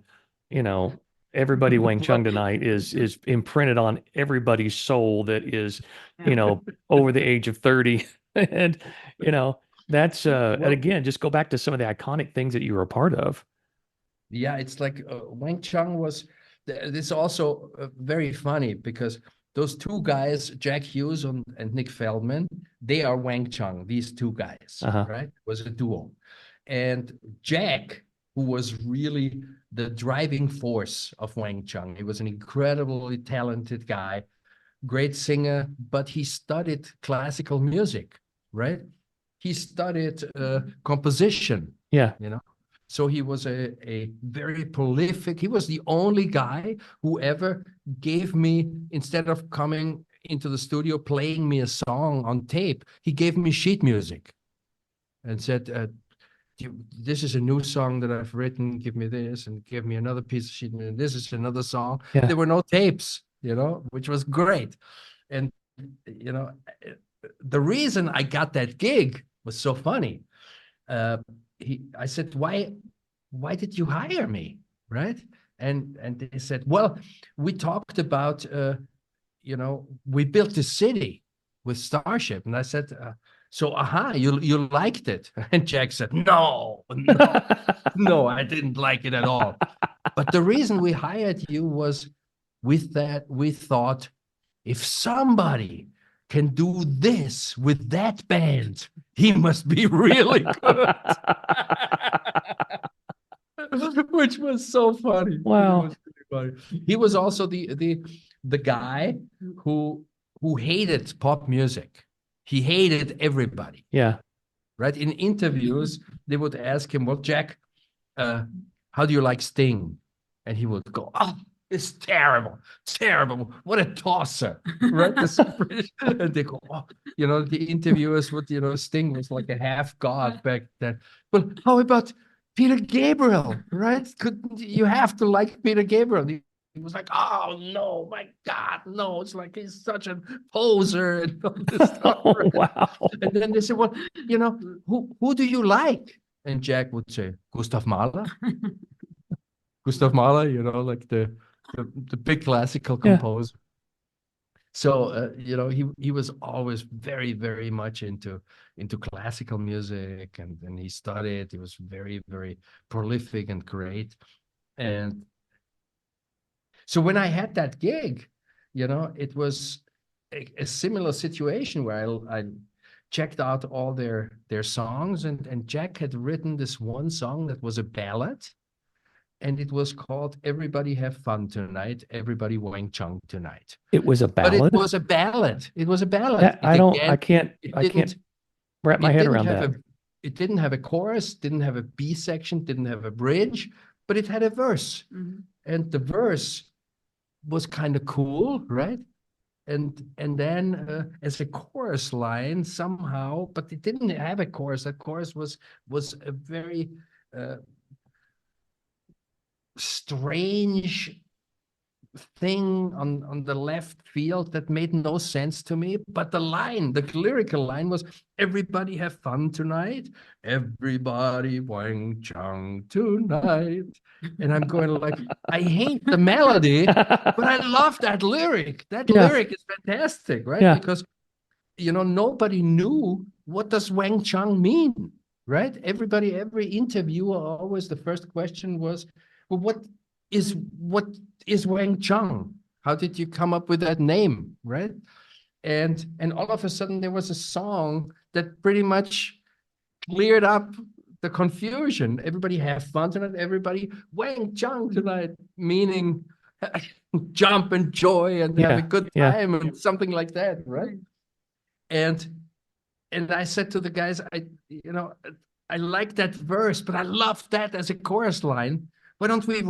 you know, everybody Wang Chung Well, tonight is imprinted on everybody's soul that is, Yeah. over the age of 30. And you know, that's and well, again, just go back to some of the iconic things that you were a part of. yeah, it's like Wang Chung was. This also very funny because those two guys, Jack Hughes and Nick Feldman, they are Wang Chung. These two guys, Uh-huh. right? It was a duo, and Jack, who was really the driving force of Wang Chung. He was an incredibly talented guy, great singer, but he studied classical music, right? He studied composition, Yeah. you know. So he was a very prolific. He was the only guy who ever gave me, instead of coming into the studio playing me a song on tape, he gave me sheet music and said, this is a new song that I've written. Give me this, and give me another piece of sheet music. This is another song. Yeah. There were no tapes, which was great. And you know, the reason I got that gig was so funny. I said, why did you hire me, right? And they said, well, we talked about, we built a city with Starship, and I said, so, you liked it? And Jack said, no, no, no, I didn't like it at all. But the reason we hired you was with that, we thought if somebody can do this with that band, he must be really good. Which was so funny. It Wow. was really funny. He was also the guy who hated pop music. He hated everybody, Yeah. right? In interviews, they would ask him, "Well, Jack, how do you like Sting?" And he would go, "Oh, it's terrible, terrible. What a tosser!" Right? And they go, "Oh, the interviewers would, Sting was like a half god back then. But how about Peter Gabriel? Right? You have to like Peter Gabriel?" He was like, "Oh no, my God, no! It's like he's such a poser and all this stuff." Oh, Right? wow. And then they said, "Well, who do you like?" And Jack would say, "Gustav Mahler." Gustav Mahler, like the big classical Yeah. composer. So he was always very, very much into classical music, and he studied. He was very, very prolific and great. And So when I had that gig, it was a similar situation where I checked out all their songs, and Jack had written this one song that was a ballad, and it was called "Everybody Have Fun Tonight, Everybody Wang Chung Tonight." It was a But it ballad? was a ballad. It was a ballad. That It again, it I can't didn't wrap my it head didn't around have that. a chorus, didn't have a B section, didn't have a bridge, but it had a verse. And the verse was kind of cool, right? And then as a chorus line somehow, but it didn't have a chorus. That chorus was a very strange thing on the left field that made no sense to me. But the lyrical line was, "Everybody have fun tonight. Everybody Wang Chung tonight." And I'm going like, I hate the melody, but I love that lyric. That Yeah, lyric is fantastic, right? yeah. Because, nobody knew what does Wang Chung mean, right? Every interviewer, always the first question was, well, what is Wang Chung? How did you come up with that name, right? And all of a sudden there was a song that pretty much cleared up the confusion. Everybody have fun tonight. Everybody Wang Chung tonight, meaning jump and joy and have a Yeah, good yeah. time and something like that, right? And and I said to the guys, I like that verse, but I love that as a chorus line. Why don't we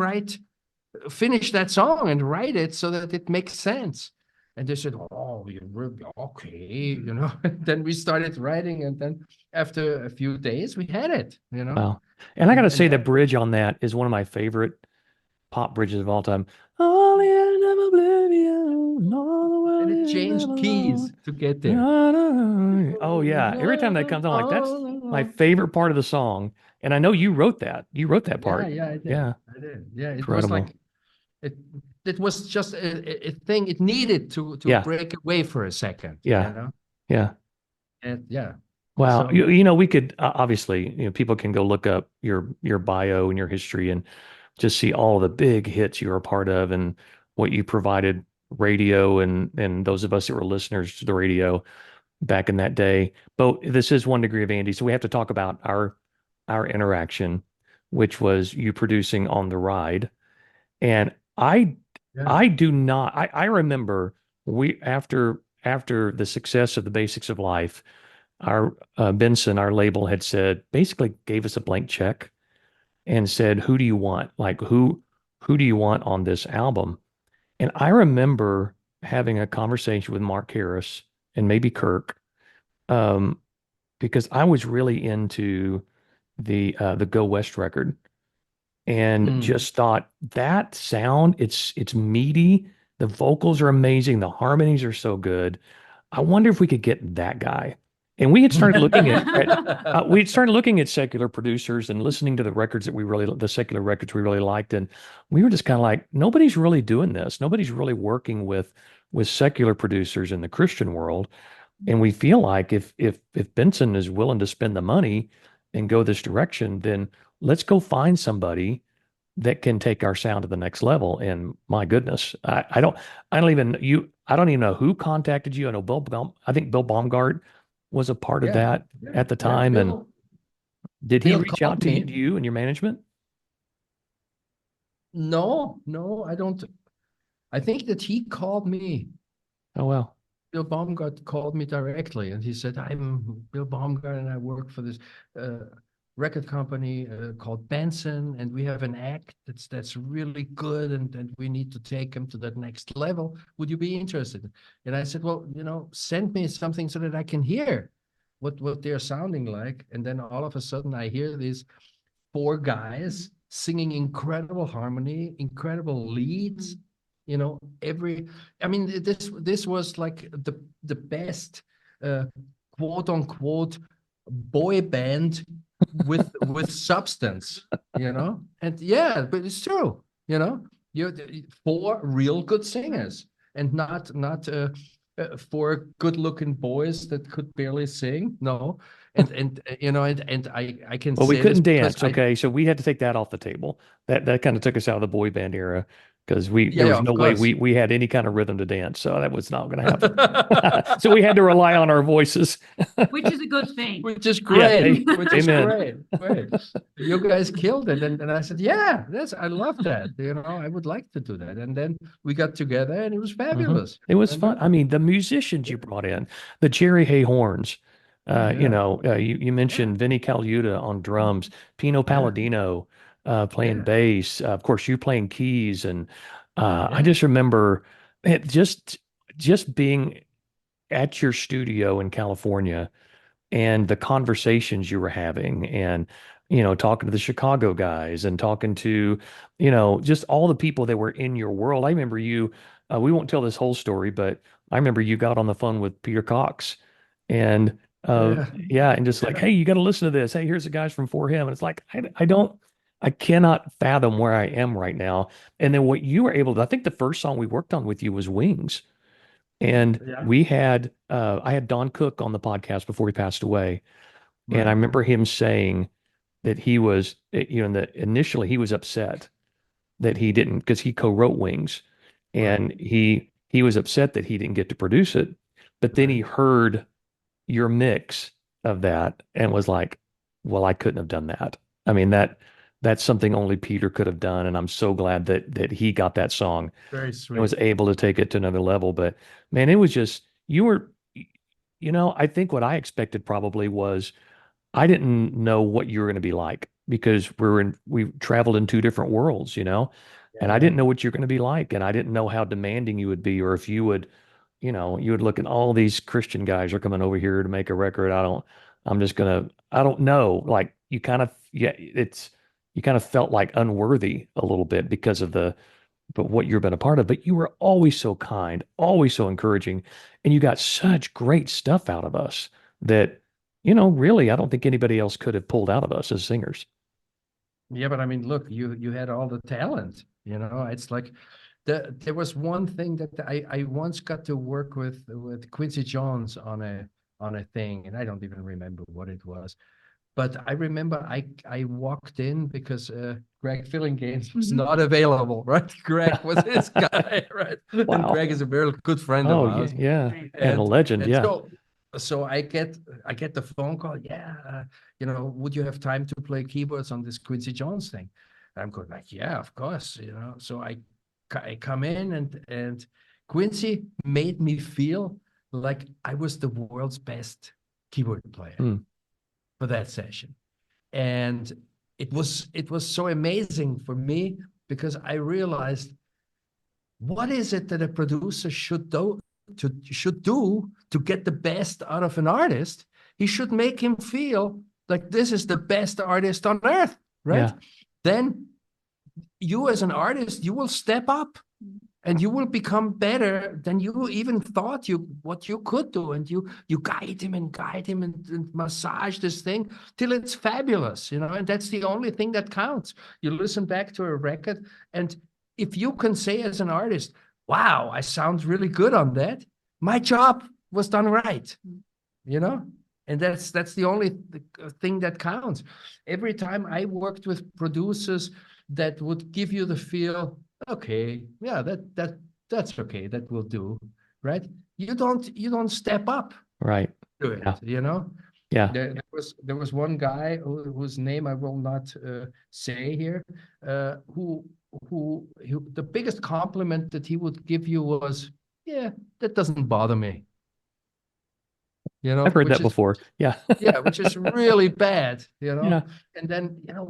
finish that song and write it so that it makes sense? And they said, "Oh, you're really okay," Then we started writing, and then after a few days, we had it. Wow. And I got to And say, the that bridge on that is one of my favorite pop bridges of all time. All the end of oblivion, all the and world it is ever changed keys known. to get there. Oh yeah. Every time that comes on, I'm like, that's my favorite part of the song. And I know you wrote that. You wrote that Yeah, part. yeah, I did. Yeah. I did. Yeah, it was Incredible. like it. It was just a thing. It needed to Yeah. break away for a second, Yeah. Yeah. and yeah. Wow. So We could obviously, people can go look up your bio and your history and just see all the big hits you were a part of and what you provided radio and those of us that were listeners to the radio back in that day. But this is one degree of Andy, so we have to talk about our interaction, which was you producing on the ride. And yeah, I do not I remember we after the success of the basics of life, our Benson, our label had said basically gave us a blank check and said, who do you want? Like who do you want on this album? And I remember having a conversation with Mark Harris and maybe Kirk, um, because I was really into the Go West record and mm. just thought that sound, it's meaty, the vocals are amazing, the harmonies are so good. I wonder if we could get that guy. And we had started looking we had started looking at secular producers and listening to the secular records we really liked, and we were just kind of like, nobody's really doing this. Nobody's really working with secular producers in the Christian world. And we feel like if Benson is willing to spend the money and go this direction, then let's go find somebody that can take our sound to the next level. And my goodness, I don't even know who contacted you. I know I think Bill Baumgart was a part of Yeah, that yeah, at the yeah. time. And did he Bill reach out called to me. you and your management? No, no, I don't. I think that he called me. Oh, well. Bill Baumgart called me directly, and he said, "I'm Bill Baumgart, and I work for this uh, record company called Benson, and we have an act that's really good, and we need to take him to that next level. Would you be interested?" And I said, "Well, send me something so that I can hear what they're sounding like." And then all of a sudden, I hear these four guys singing incredible harmony, incredible leads. Every I mean, this was like the best uh, quote unquote boy band with substance. And yeah, but it's true. You're four real good singers, and not four good looking boys that could barely sing. No, and I can Well, we say this couldn't because dance. Okay. So we had to take that off the table. That kind of took us out of the boy band era because Yeah, there yeah, was no of way course. we had any kind of rhythm to dance. So that was not going to happen. So we had to rely on our voices. Which is a good thing. Which is Yeah. great. Which is Amen. great. Great. You guys killed it. And I said, yeah, I love that. I would like to do that. And then we got together and it was hmm fabulous. It was And fun. I mean, the musicians you brought in, the Jerry Hay horns, yeah, you yeah, mentioned Vinny Colaiuta on drums, Pino yeah, Palladino playing yeah, bass, of course, you playing keys. And I yeah, just remember it just being at your studio in California and the conversations you were having and talking to the Chicago guys and talking to just all the people that were in your world. I remember you we won't tell this whole story, but I remember you got on the phone with Peter Cox and yeah, yeah, and just like, yeah. hey, you got to listen to this, hey, here's the guys from For Him. And it's like I cannot fathom where I am right now. And then what you were able to, I think the first song we worked on with you was Wings. And Yeah. we had I had Don Cook on the podcast before he passed away. And I Right. remember him saying that he was, that initially he was upset that he didn't, because he co-wrote Wings, Right. and he was upset that he didn't get to produce it. But then Right. he heard your mix of that and was like, "Well, I couldn't have done that. I mean, that's something only Peter could have done." And I'm so glad that he got that song Very and was sweet. able to take it to another level. But man, it was just you were, I think what I expected probably was I didn't know what you were going to be like because we traveled in two different worlds, and I Yeah. didn't know what you're going to be like, and I didn't know how demanding you would be, or if you would look at all these Christian guys are coming over here to make a record. I don't know. Like you kind of felt like unworthy a little bit because of but what you've been a part of, but you were always so kind, always so encouraging, and you got such great stuff out of us that, really, I don't think anybody else could have pulled out of us as singers. Yeah, but I mean, look, you had all the talent. It's like there was one thing that I once got to work with Quincy Jones on a thing, and I don't even remember what it was. But I remember I walked in because Greg Fillinganes was Mhm. not available, right? Greg was his guy, right? And Wow. Greg is a very good friend of Oh, yeah, ours. yeah. Right. And a And legend. and Yeah. so I get the phone call. Yeah, would you have time to play keyboards on this Quincy Jones thing? I'm going like, yeah, of course. So I come in and Quincy made me feel like I was the world's best keyboard player Hmm. for that session. And it was so amazing for me because I realized what is it that a producer should do to get the best out of an artist. He should make him feel like this is the best artist on earth, right? Yeah. Then you as an artist, you will step up and you will become better than you even thought what you could do, and you guide him and massage this thing till it's fabulous, and that's the only thing that counts. You listen back to a record, and if you can say as an artist, wow, I sound really good on that, my job was done right, you know and that's the only thing that counts. Every time I worked with producers that would give you the feel, okay, yeah, that's okay, that will do, right? You don't step up Right. to it, Yeah. Yeah. there was one guy whose name I will not say here, who the biggest compliment that he would give you was, yeah, that doesn't bother me, I've heard which that is before. Yeah. yeah, which is really bad. Yeah. And then,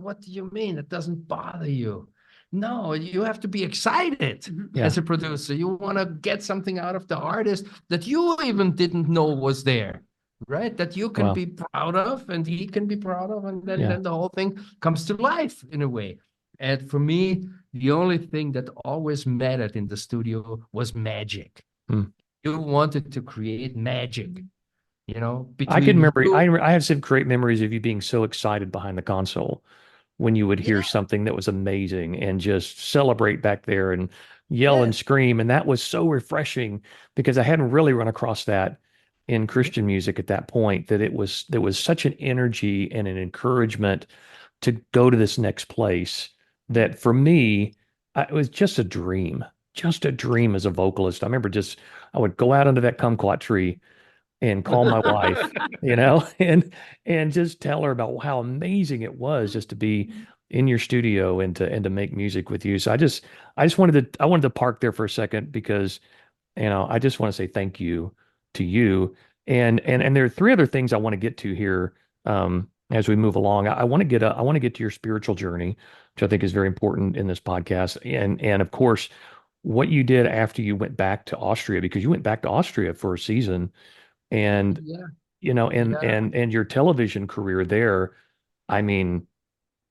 what do you mean? It doesn't bother you. No, you have to be excited Mhm. Yeah. as a producer. You want to get something out of the artist that you even didn't know was there, right? That you can Wow. be proud of and he can be proud of. And then, Yeah. then the whole thing comes to life in a way. And for me, the only thing that always mattered in the studio was magic. Hmm. You wanted to create magic, I can between remember, you. I have some great memories of you being so excited behind the console when you would hear Yeah. something that was amazing and just celebrate back there and yell Yeah. and scream. And that was so refreshing because I hadn't really run across that in Yeah. Christian music at that point, that there was such an energy and an encouragement to go to this next place that for me, it was just a dream as a vocalist. I remember I would go out under that kumquat tree and call my wife, and just tell her about how amazing it was just to be in your studio and to make music with you. So I just wanted to park there for a second because, I just want to say thank you to you. And there are three other things I want to get to here as we move along. I want to get to your spiritual journey, which I think is very important in this podcast. And of course, what you did after you went back to Austria, because you went back to Austria for a season and Yeah, yeah, and your television career there, I mean,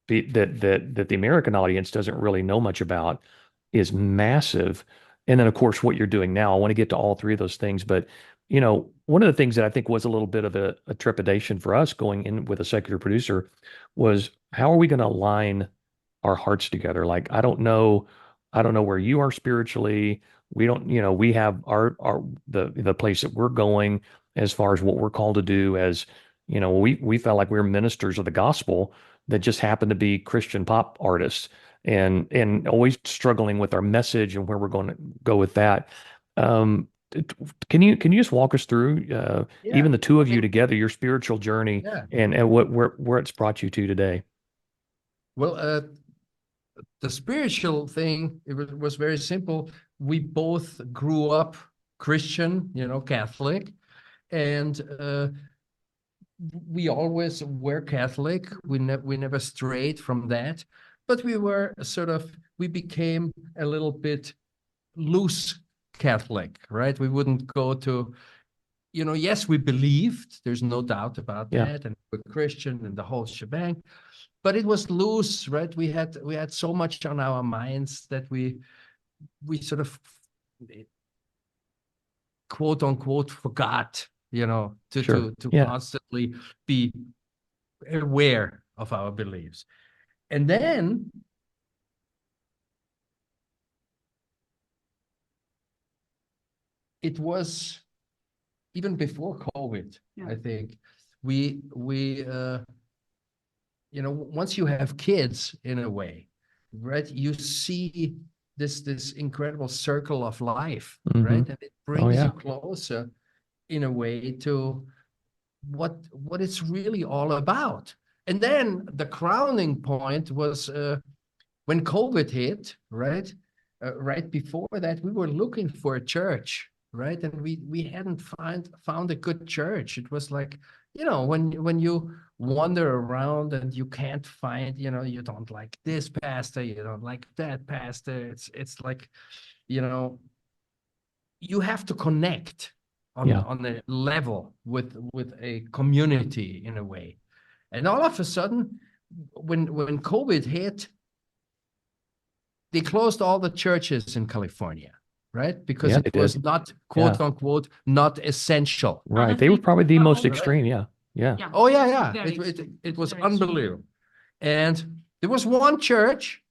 that the American audience doesn't really know much about is massive. And then of course what you're doing now, I want to get to all three of those things, but one of the things that I think was a little bit of a trepidation for us going in with a secular producer was how are we going to align our hearts together? Like I don't know where you are spiritually. We don't, we have our the place that we're going as far as what we're called to do as, we felt like we were ministers of the gospel that just happened to be Christian pop artists and always struggling with our message and where we're going to go with that. Um, can you just walk us through yeah. even the two I of you mean, together, your spiritual journey yeah. and where it's brought you to today? Well, the spiritual thing, it was very simple. We both grew up Christian, Catholic, and we always were Catholic. We never strayed from that, but we became a little bit loose Catholic, right? We wouldn't go to, yes, we believed, there's no doubt about Yeah, that, and we're Christian and the whole shebang, but it was loose, right? We had so much on our minds that we sort of quote unquote forgot, to sure. to to Yeah, constantly be aware of our beliefs. And then it was even before COVID, Yeah. I think. We once you have kids in a way, right? You see this incredible circle of life, hmm. right? And it Oh brings you yeah, closer in a way to what it's really all about. And then the crowning point was when COVID hit, right? Right before that, we were looking for a church, right? And we hadn't found a good church. It was like, when you wander around and you can't find, you don't like this pastor, you don't like that pastor. It's like, you know, you have to connect on yeah, on a level with a community in a way. And all of a sudden, when COVID hit, they closed all the churches in California, right? Because yeah. it They was did. not, Yeah, quote unquote, not essential. right. Other They were things probably the were most open. Right? extreme. Yeah, yeah, Yeah, Oh yeah, yeah. very extreme. It was Very extreme. unbelievable. And there was one church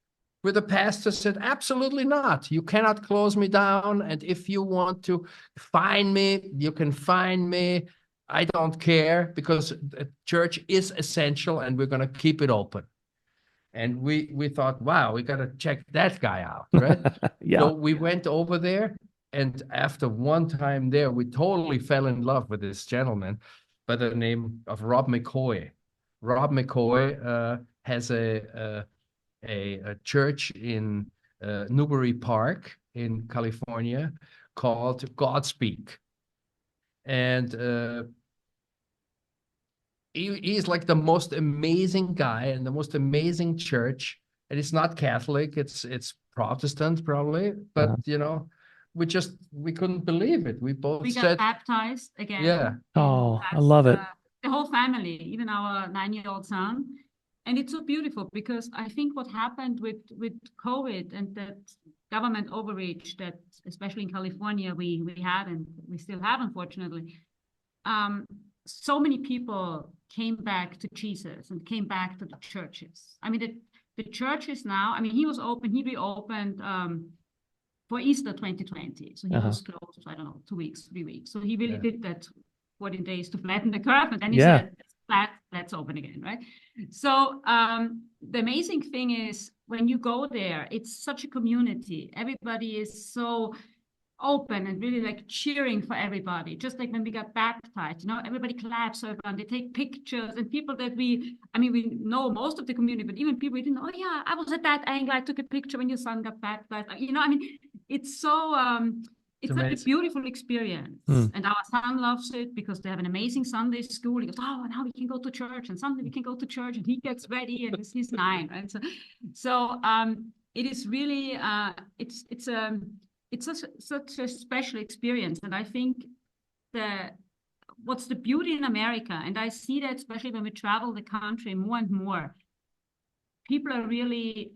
where the pastor said, absolutely not. You cannot close me down. And if you want to find me, you can find me. I don't care because the church is essential and we're going to keep it open. And we thought, wow, we got to check that guy out, right? yeah. So we went over there, and after one time there, we totally fell in love with this gentleman by the name of Rob McCoy. Rob McCoy has a church in Newbury Park in California called Godspeak. And he's like the most amazing guy and the most amazing church. And it's not Catholic, it's Protestant probably, but Uh, we couldn't believe it. We both We got said, baptized yeah, again in oh, I last, love it. the whole family, even our 9-year-old son. And it's so beautiful because I think what happened with COVID and that government overreach that, especially in California, we had and we still have, unfortunately, so many people came back to Jesus and came back to the churches. I mean, the churches now, I mean, he reopened for Easter 2020. So he Uh-huh. was closed, I don't know, 2 weeks, 3 weeks. So he really yeah, did that 14 days to flatten the curve. And then he Yeah, said, let's that's open again, right? So the amazing thing is when you go there, it's such a community. Everybody is so open and really like cheering for everybody. Just like when we got baptized, everybody claps for everyone. They take pictures, and people that we know most of the community, but even people we didn't know, oh yeah, I was at that angle. I took a picture when your son got baptized. It's so it's like a beautiful experience. And our son loves it because they have an amazing Sunday school. He goes, oh, now we can go to church, and Sunday we can go to church, and he gets ready, and he's 9, right? So it is really it's such a special experience. And I think what's the beauty in America, and I see that especially when we travel the country more and more, people are really,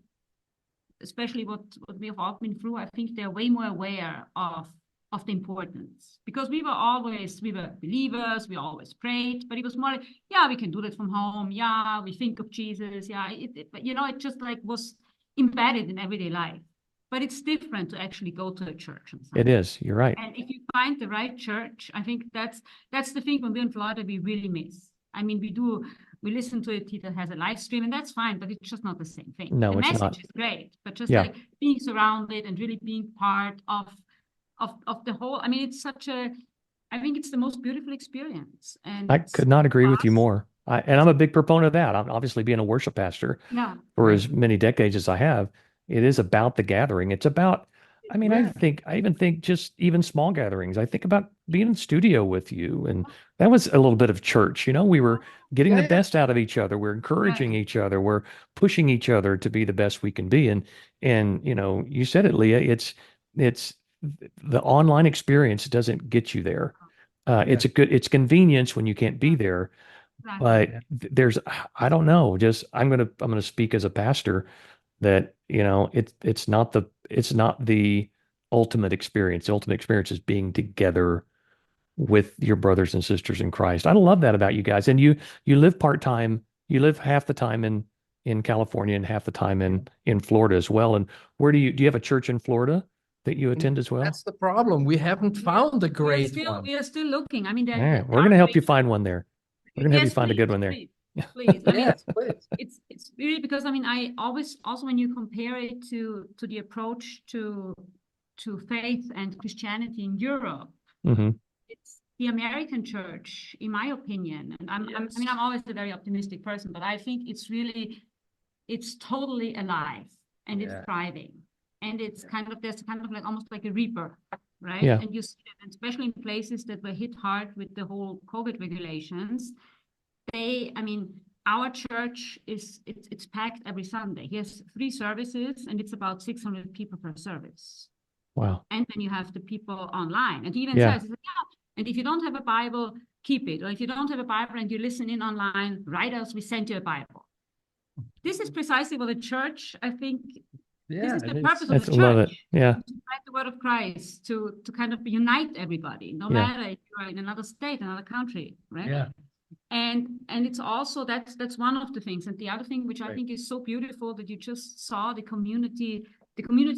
especially what we have all been through, I think they're way more aware of the importance, because we were believers, we always prayed, but it was more like, yeah, we can do that from home. Yeah, we think of Jesus. Yeah, but it just like was embedded in everyday life. But it's different to actually go to a church. It is. You're right. And if you find the right church, I think that's the thing when we're in Florida, we really miss. We listen to it, that has a live stream, and that's fine, but it's just not the same thing. No, the it's message not. is great, but just like being surrounded and really being part of the whole, I think it's the most beautiful experience. And I could not agree with you more. And I'm a big proponent of that. I'm obviously being a worship pastor for as many decades as I have. It is about the gathering. It's about, I even think just even small gatherings. I think about being in studio with you. And that was a little bit of church. We were getting the best out of each other. We're encouraging each other. We're pushing each other to be the best we can be. And you said it, Leah, it's the online experience doesn't get you there. It's convenience when you can't be there. But there's, I don't know, I'm gonna speak as a pastor that, it's not the ultimate experience. The ultimate experience is being together with your brothers and sisters in Christ. I love that about you guys. And you live part-time, you live half the time in California and half the time in Florida as well. And where do you have a church in Florida that you attend as well? That's the problem. We haven't found a great one. We are still looking. We're going to help you find one there. We're going to help you find a good one there. Please. Please. It's really because I always also, when you compare it to the approach to faith and Christianity in Europe, it's the American church, in my opinion. And I'm always a very optimistic person, but I think it's totally alive and it's thriving. And it's there's kind of like almost like a rebirth, right? Yeah. And you see it, and especially in places that were hit hard with the whole COVID regulations. Our church it's packed every Sunday. He has 3 services, and it's about 600 people per service. Wow. And then you have the people online. And he even says, and if you don't have a Bible, keep it. Or if you don't have a Bible and you listen in online, write us, we send you a Bible. This is precisely what the church, I think, this is the purpose of the church. Love it. Yeah. To spread the word of Christ, to kind of unite everybody, no matter if you're in another state, another country, right? Yeah. And it's also, that's one of the things. And the other thing, which I think is so beautiful, that you just saw the community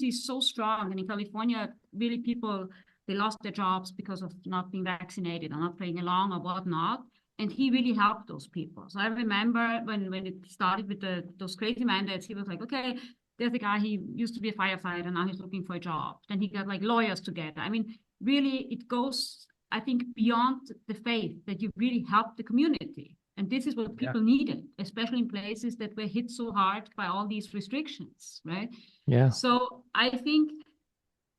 is so strong. And in California, really people, they lost their jobs because of not being vaccinated or not playing along or whatnot. And he really helped those people. So I remember when it started with those crazy mandates, he was like, okay, there's a guy, he used to be a firefighter, now he's looking for a job. Then he got like lawyers together. Really, it goes, I think, beyond the faith, that you really help the community. And this is what people needed, especially in places that were hit so hard by all these restrictions, right? Yeah. So I think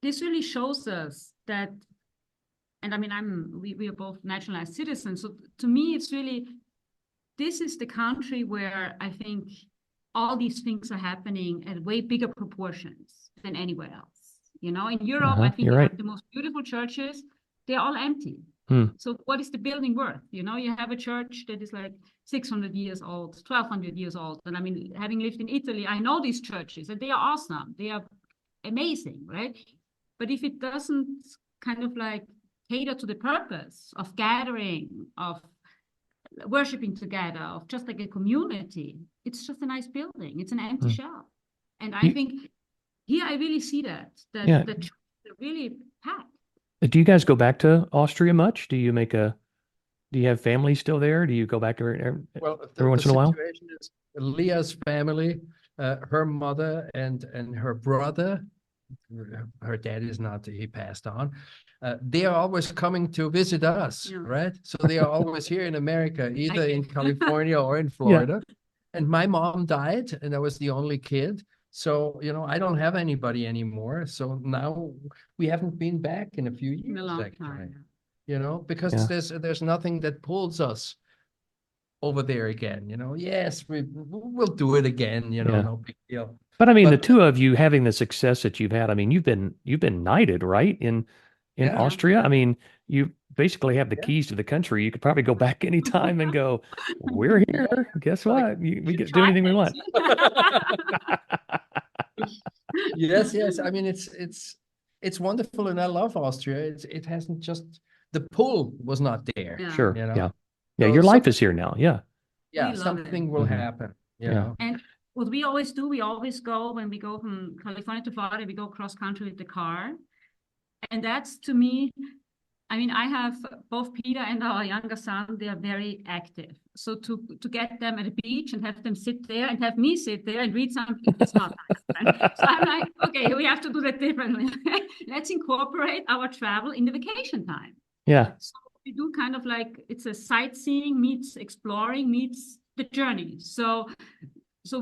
this really shows us that, and we are both naturalized citizens. So to me, it's really, this is the country where I think all these things are happening at way bigger proportions than anywhere else. In Europe, I think you have the most beautiful churches. They're all empty. So what is the building worth? You have a church that is like 600 years old, 1200 years old. And having lived in Italy, I know these churches, and they are awesome. They are amazing, right? But if it doesn't kind of like cater to the purpose of gathering, of worshiping together, of just like a community, it's just a nice building. It's an empty shell. And I think here I really see that the church is really packed. Do you guys go back to Austria much? Do Do you have family still there? Do you go back Well, every the once in a while? situation is Leah's family, her mother and her brother. Her dad is not, he passed on. They are always coming to visit us, Yeah. right? So they are always here in America, either in California or in Yeah. Florida. And my mom died, and I was the only kid. So, I don't have anybody anymore. So now we haven't been back in a few In a years, long actually, time. because Yeah. there's nothing that pulls us over there again. Yes, we'll do it again, Yeah. no big deal. But I mean, the But two of you having the success that you've had, I mean, you've been knighted, right? In yeah, Austria. I mean, you basically have the yeah, keys to the country. You could probably go back anytime and go, we're yeah. here. Guess Like, what? We Should get to do try anything we it. want. Yes, yes. I mean, it's wonderful, and I love Austria. It hasn't just the pull was not there, Yeah. Sure. Yeah. Yeah. So Your life something, is here now. Yeah. yeah, We love it. something will Mhm. happen. Yeah. And what we always do, we always go when we go from California to Florida, we go cross country with the car. And that's to me, I mean, I have both Peter and our younger son, they are very active. So to get them at a beach and have them sit there and have me sit there and read something, it's not that fun. So I'm like, okay, we have to do that differently. Let's incorporate our travel in the vacation time. Yeah. So we do kind of like, it's a sightseeing meets exploring meets the journey. So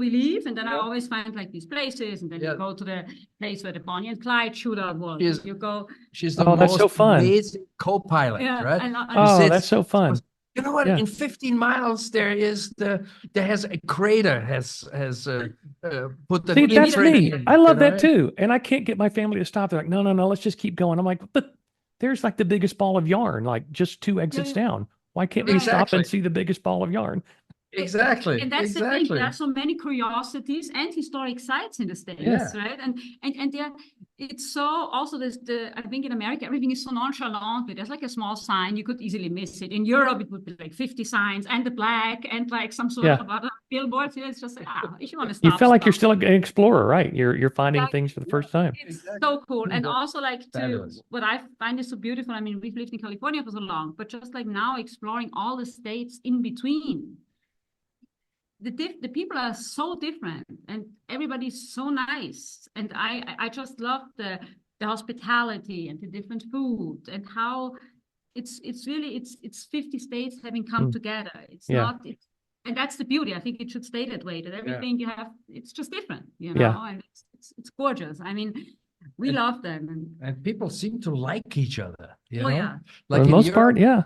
we leave, and then I always find like these places, and then you go to the place where the Bonnie and Clyde shootout was. You go. She's the Oh, that's so most fun. amazing co-pilot, right? Oh, that's so fun. You know what? Yeah. In 15 miles, there has a crater has put the See, that's me. in, I love that too. And I can't get my family to stop. They're like, no, no, no, let's just keep going. I'm like, but there's like the biggest ball of yarn, like just 2 exits down. Why can't we stop and see the biggest ball of yarn? Exactly. And that's the exactly. thing. There are so many curiosities and historic sites in the States, right? And there, it's so also I think in America everything is so nonchalant. But there's like a small sign, you could easily miss it. In Europe, it would be like 50 signs and the black and like some sort of other billboards. It's just like, if you want to stop. You feel like you're still an explorer, right? You're finding things for the first time. It's so cool. And also like what I find is so beautiful. I mean, we've lived in California for so long, but just like now exploring all the states in between. The people are so different, and everybody's so nice, and I just love the hospitality and the different food and how it's really it's 50 states having come together. It's not and that's the beauty. I think it should stay that way, that everything you have, it's just different, and it's gorgeous. I mean, we love them, and people seem to like each other. Yeah, like for the most part, yeah.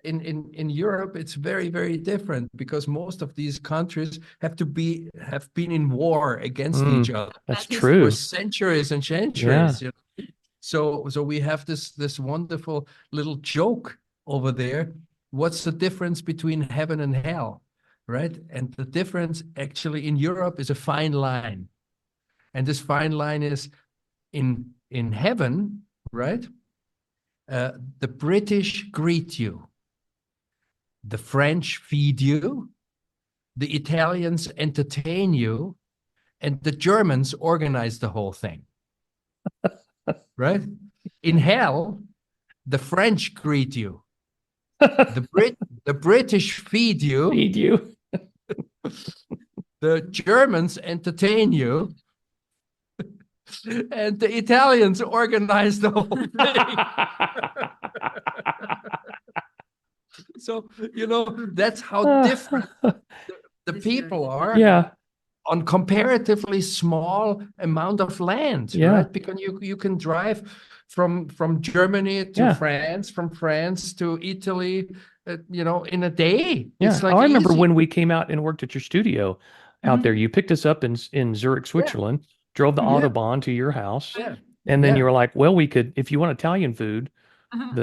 Yeah, in Europe, it's very, very different because most of these countries have been in war against each other. That's true. For centuries and centuries. Yeah. So we have this wonderful little joke over there. What's the difference between heaven and hell, right? And the difference actually in Europe is a fine line, and this fine line is in heaven, right? The British greet you. The French feed you, the Italians entertain you, and the Germans organize the whole thing. Right? In hell, the French greet you. The British feed you. Feed you. The Germans entertain you. And the Italians organize the whole thing. So, that's how different the people are on comparatively small amount of land, right? Because you can drive from Germany to France, from France to Italy, in a day. Yeah. It's like I remember when we came out and worked at your studio out there, you picked us up in Zurich, Switzerland, drove the Autobahn to your house. Yeah. And then you were like, well, we could, if you want Italian food,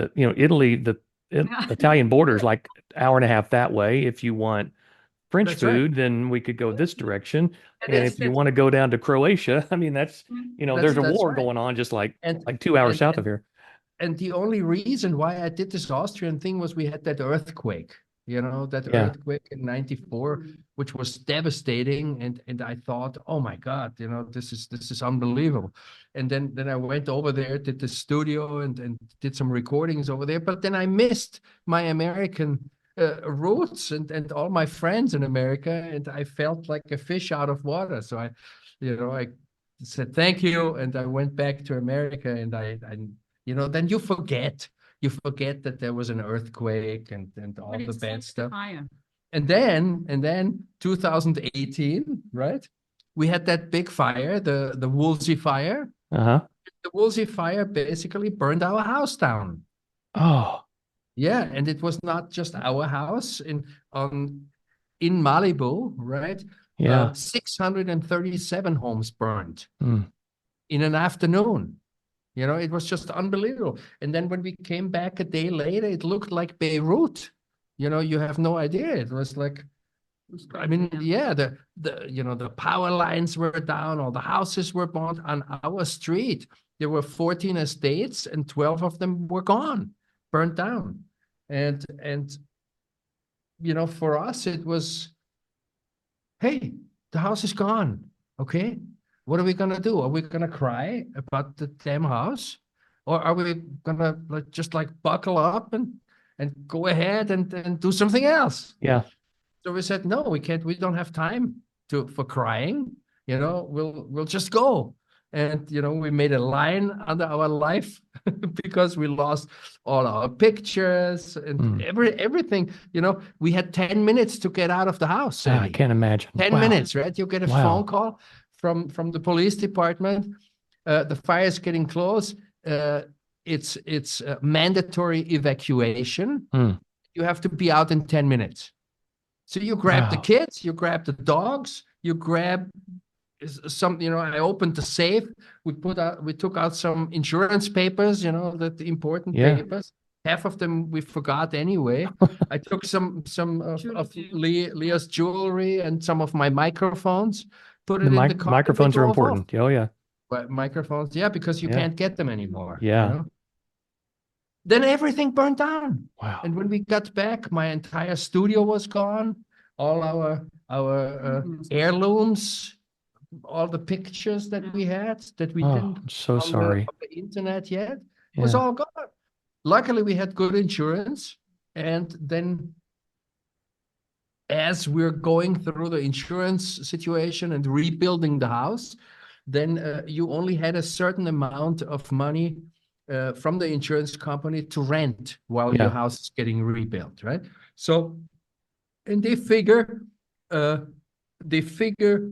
Italy, the Italian border is like an hour and a half that way. If you want French food, then we could go this direction. And if you want to go down to Croatia, I mean, there's a war going on just like 2 hours south of here. And the only reason why I did this Austrian thing was we had that earthquake. that Yeah. earthquake in 94, which was devastating. And I thought, oh my God, this is unbelievable. And then I went over there, did the studio and did some recordings over there. But then I missed my American roots and all my friends in America. And I felt like a fish out of water. So I said, thank you. And I went back to America and then you forget that there was an earthquake and all the bad stuff. And then 2018, right? We had that big fire, the Woolsey fire. Uh-huh. The Woolsey fire basically burned our house down. Oh, Yeah, and it was not just our house in Malibu, right? yeah. 637 homes burned Mm. in an afternoon. It was just unbelievable. And then when we came back a day later, it looked like Beirut. You have no idea. It was like, I mean, yeah, the power lines were down, all the houses were burned on our street. There were 14 estates and 12 of them were gone, burnt down. And for us, it was, hey, the house is gone. Okay. What are we going to do? Are we going to cry about the damn house? Or are we going to just buckle up and go ahead and do something else? Yeah. So we said, no, we can't. We don't have time for crying. We'll just go. And, we made a line under our life because we lost all our pictures and everything. We had 10 minutes to get out of the house. I can't imagine. 10 minutes, right? You get a phone call from the police department. The fire is getting close. It's mandatory evacuation. You have to be out in 10 minutes. So you grab the kids, you grab the dogs, you grab some, I opened the safe. We took out some insurance papers, the important papers. Half of them we forgot anyway. I took some of Leah's jewelry and some of my microphones, put it in the car. Microphones are important. Oh, yeah. But microphones, yeah, because you can't get them anymore. Yeah. Then everything burned down. Wow. And when we got back, my entire studio was gone. All our heirlooms, all the pictures that we had that we didn't I'm so sorry. on the internet yet was all gone. Luckily, we had good insurance. And then as we're going through the insurance situation and rebuilding the house, then you only had a certain amount of money from the insurance company to rent while your house is getting rebuilt, right? So, and they figure that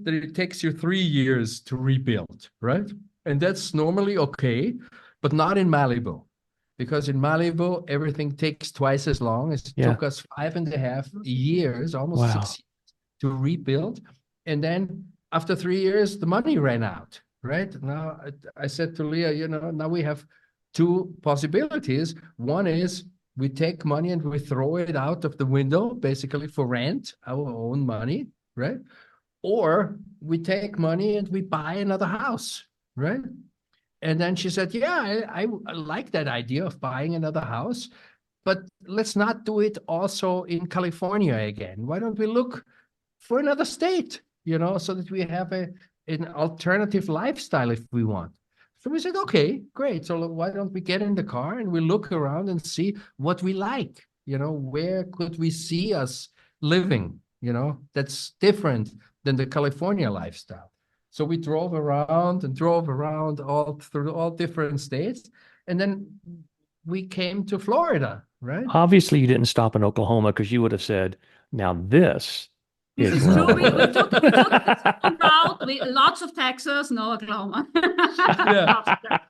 it takes you 3 years to rebuild, right? And that's normally okay, but not in Malibu. Because in Malibu, everything takes twice as long. It took us 5.5 years, almost 6 years to rebuild. And then after 3 years, the money ran out, right? Now, I said to Leah, now we have two possibilities. One is we take money and we throw it out of the window, basically for rent, our own money, right? Or we take money and we buy another house, right? And then she said, yeah, I like that idea of buying another house, but let's not do it also in California again. Why don't we look for another state, so that we have an alternative lifestyle if we want. So we said, okay, great. So why don't we get in the car and we look around and see what we like? Where could we see us living? That's different than the California lifestyle. So we drove around all through all different states. And then we came to Florida, right? Obviously, you didn't stop in Oklahoma because you would have said, now this This is is true. We wrong. took some route. Lots of Texas, no Oklahoma.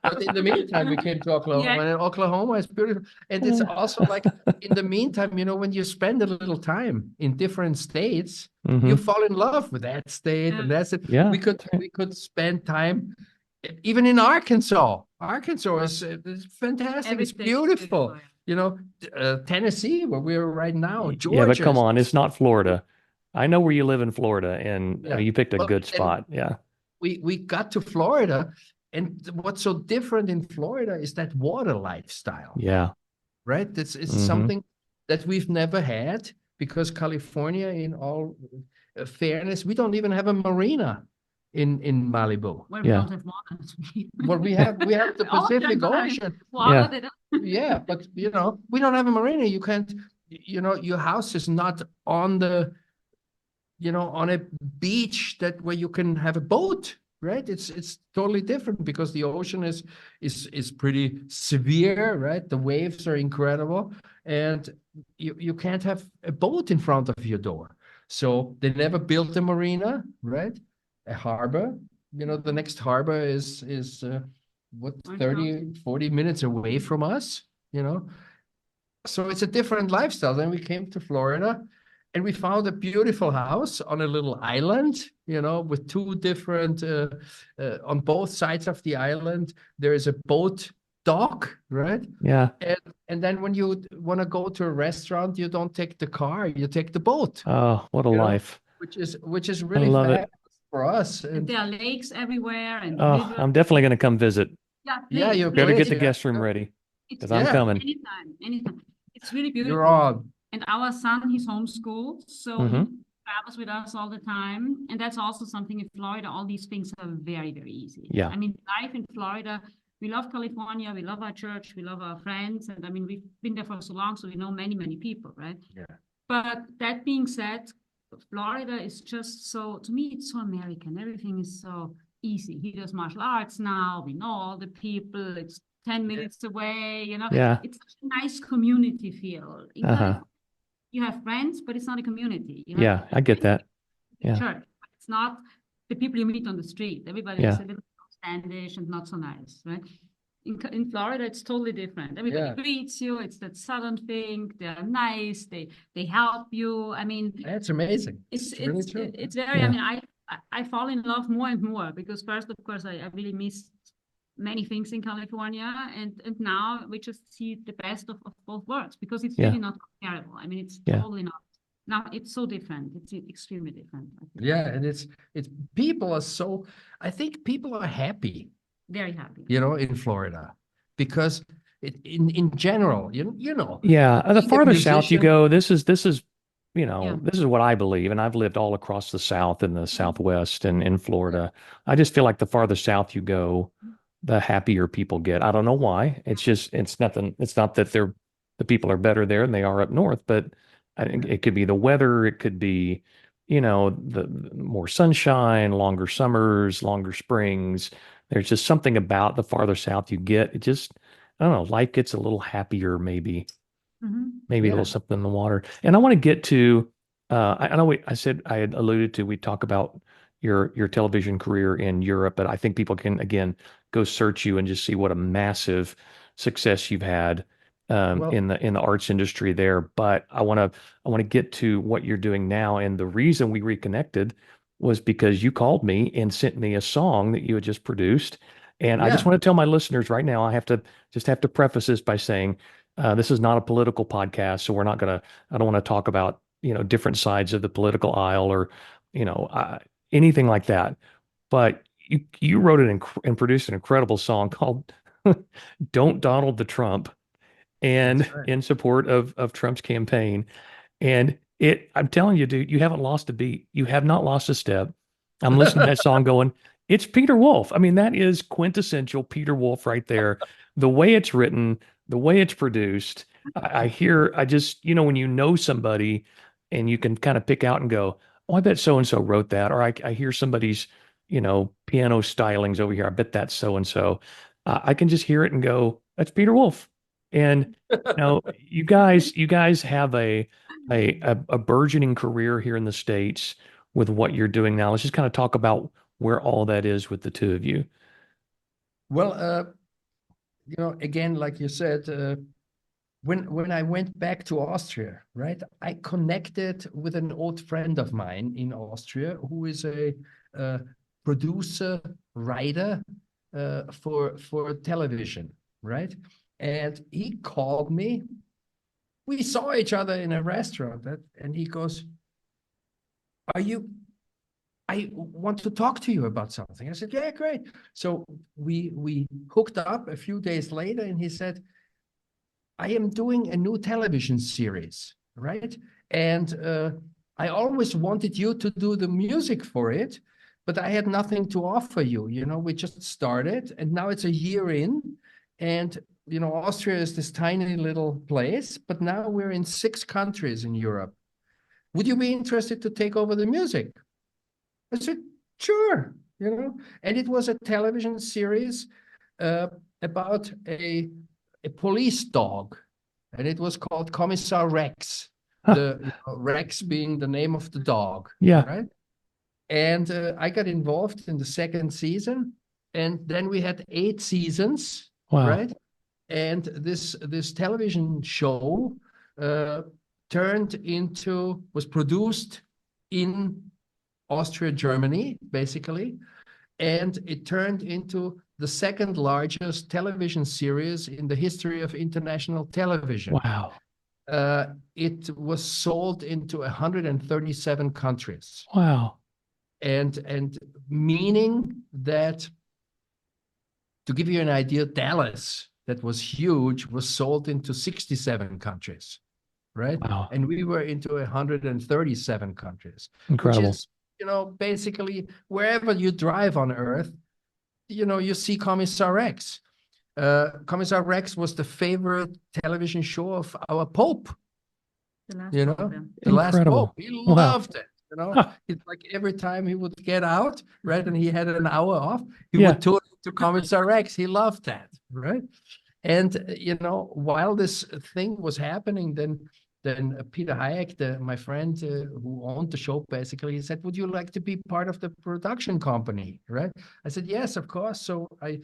But in the meantime, we came to Oklahoma, and Oklahoma is beautiful. And it's also like, in the meantime, when you spend a little time in different states, you fall in love with that state, and that's it. Yeah. We could spend time even in Arkansas. Arkansas is fantastic. It's beautiful. Tennessee, where we are right now, Georgia. Yeah, but come on, it's not Florida. I know where you live in Florida, and you picked a good spot. Yeah. We got to Florida, and what's so different in Florida is that water lifestyle. Yeah. Right? It's something that we've never had because California, in all fairness, we don't even have a marina in Malibu. Well, we Yeah. don't have water. Well, we have the Pacific Ocean. Water, Yeah. they don't- Yeah, but we don't have a marina. You can't, your house is not on the, on a beach where you can have a boat, right? It's totally different because the ocean is pretty severe, right? The waves are incredible, and you can't have a boat in front of your door. So they never built a marina, right? A harbor. The next harbor is what, 30, 40 minutes away from us, So it's a different lifestyle. Then we came to Florida and we found a beautiful house on a little island, with two different, on both sides of the island, there is a boat dock, right? Yeah. And then when you want to go to a restaurant, you don't take the car, you take the boat, Oh, what a life. which is I really love fabulous it. for us. And there are lakes everywhere and Oh, rivers. I'm definitely going to come visit. Yeah, Yeah, please, you Better please. get the Yeah. guest room ready It's because I'm Yeah. coming. anytime. It's really You're beautiful. on. And our son, he's homeschooled, so Mhm. he travels with us all the time. And that's also something in Florida. All these things are very, very easy. Yeah. I mean, life in Florida, we love California, we love our church, we love our friends. And I mean, we've been there for so long, so we know many, many people, right? Yeah. But that being said, Florida is just so, to me, it's so American. Everything is so easy. He does martial arts now. We know all the people. It's 10 minutes away, Yeah. It's such a nice community feel. In Uh-huh. California, you have friends, but it's not a community. You have Yeah, I get that. Yeah. church. It's not the people you meet on the street. Everybody Yeah. is a little standish and not so nice, right? In Florida, it's totally different. Everybody greets you. It's that Southern thing. They're nice. They help you. I mean, That's amazing. it's really true. it's very. Yeah. I mean, I fall in love more and more because first, of course, I really missed many things in California, and now we just see the best of both worlds because it's Yeah. really not comparable. I mean, it's Yeah. totally not. Now it's so different. It's extremely different. I think. Yeah, and it's people are so. I think people are happy, Very happy. in Florida, because in general, Yeah, the being a farther south you musician- go, this is Yeah. this is what I believe, and I've lived all across the South and the Southwest and in Florida. I just feel like the farther south you go, the happier people get. I don't know why. It's nothing. It's not that the people are better there than they are up north, but I think it could be the weather. It could be, the more sunshine, longer summers, longer springs. There's just something about the farther south you get. It just, I don't know, life gets a little happier, maybe maybe a Yeah. little something in the water. And I want to get to, I know I said I had alluded to, we talk about your television career in Europe, but I think people can again go search you and just see what a massive success you've had Well, in the arts industry there. But I want to get to what you're doing now. And the reason we reconnected was because you called me and sent me a song that you had just produced. And I just yeah, want to tell my listeners right now, I have to preface this by saying this is not a political podcast, so I don't want to talk about, different sides of the political aisle or, anything like that. But you wrote and produced an incredible song called "Don't Donald the Trump," and that's right. in support of Trump's campaign. And I'm telling you, dude, you haven't lost a beat. You have not lost a step. I'm listening to that song going, it's Peter Wolf. I mean, that is quintessential Peter Wolf right there. The way it's written, the way it's produced. I just, when you know somebody and you can kind of pick out and go, oh, I bet so and so wrote that. Or I hear somebody's, piano stylings over here. I bet that's so and so. I can just hear it and go, that's Peter Wolf. And you guys have a burgeoning career here in the States with what you're doing now. Let's just kind of talk about where all that is with the two of you. Well, again, like you said, when I went back to Austria, right, I connected with an old friend of mine in Austria who is a producer, writer for television, right? And he called me. We saw each other in a restaurant, and he goes, I want to talk to you about something. I said, yeah, great. So we hooked up a few days later, and he said, I am doing a new television series, right? And I always wanted you to do the music for it, but I had nothing to offer you. You know, we just started, and now it's a year in, and you know, Austria is this tiny little place, but now we're in 6 countries in Europe. Would you be interested to take over the music? I said, sure, you know. And it was a television series uh, about a police dog, and it was called Commissar Rex. Huh. The Rex being the name of the dog, Yeah. right? And I got involved in the 2nd season, and then we had 8 seasons, Wow. right? And this television show uh, was produced in Austria, Germany, basically, and it turned into the 2nd largest television series in the history of international television. Wow. It was sold into 137 countries, Wow. and meaning that, to give you an idea, Dallas, that was huge, was sold into 67 countries, right? Wow. And we were into 137 countries, which Incredible. is, you know, basically wherever you drive on Earth, you know, you see Commissar Rex. Commissar Rex was the favorite television show of our Pope, The last you know, program. the last Pope. Incredible. He Wow. loved it. You know, Huh. it's like every time he would get out, right, and he had an hour off, he Yeah. would tune to Commissar Rex. He loved that, right? And you know, while this thing was happening, then Peter Hayek, my friend who owned the show, basically, he said, "Would you like to be part of the production company?" Right? I said, "Yes, of course." So I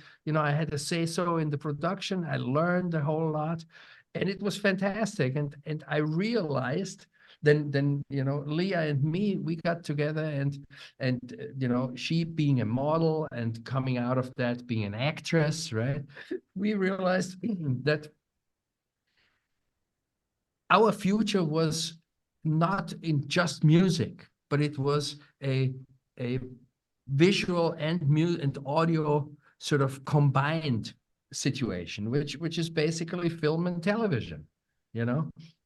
had to say so in the production. I learned a whole lot, and it was fantastic. And I realized then Leah and me, we got together, and she being a model and coming out of that being an actress, right? We realized that our future was not in just music, but it was a visual and audio sort of combined situation, which is basically film and television,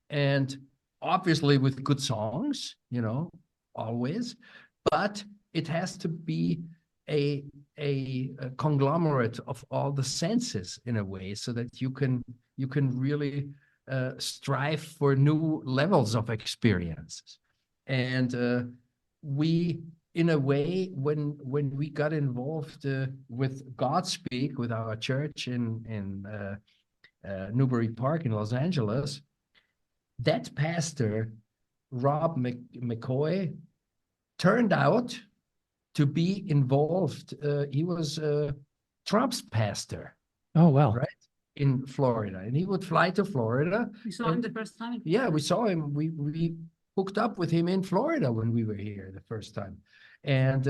and obviously with good songs, always, but it has to be a conglomerate of all the senses in a way, so that you can really strive for new levels of experiences. And we, in a way, when we got involved with Godspeak, with our church in Newbury Park in Los Angeles, that pastor, Rob McCoy, turned out to be involved. He was Trump's pastor. Oh, wow. Right? In Florida. And he would fly to Florida. We saw him the first time. Yeah, we saw him. We hooked up with him in Florida when we were here the first time. And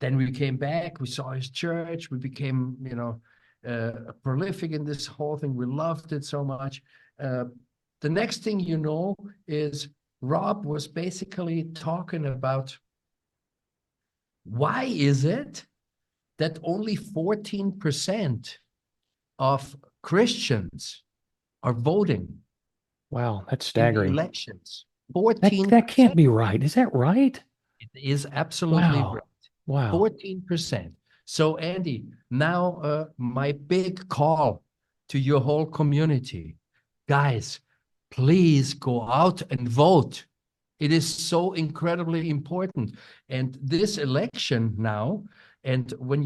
then we came back, we saw his church, we became, prolific in this whole thing. We loved it so much. The next thing you know is Rob was basically talking about, why is it that only 14% of Christians are voting? Wow, that's In staggering. the elections? 14%. That can't be right. Is that right? It is absolutely Wow. right. Wow. 14%. So, Andy, now my big call to your whole community. Guys, please go out and vote. It is so incredibly important. And this election now, and when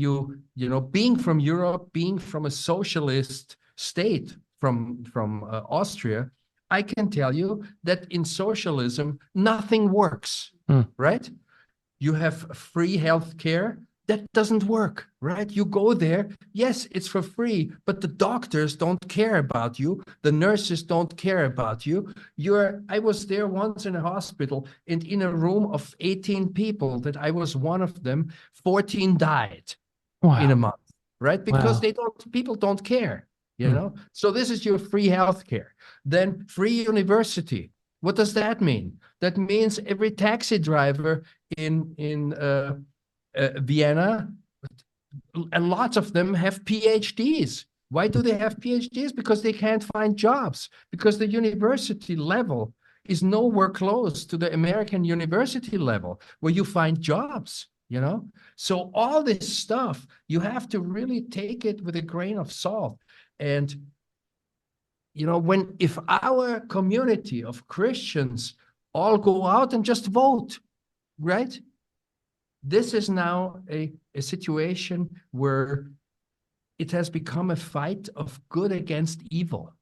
being from Europe, being from a socialist state, from Austria, I can tell you that in socialism, nothing works, right? You have free healthcare. That doesn't work, right? You go there, yes, it's for free, but the doctors don't care about you. The nurses don't care about you. I was there once in a hospital, and in a room of 18 people, that I was one of them, 14 died in a month, right? Because people don't care, So this is your free healthcare. Then free university. What does that mean? That means every taxi driver in Vienna, and lots of them have PhDs. Why do they have PhDs? Because they can't find jobs, because the university level is nowhere close to the American university level where you find jobs, you know? So all this stuff, you have to really take it with a grain of salt. And, you know, if our community of Christians all go out and just vote, right? This is now a situation where it has become a fight of good against evil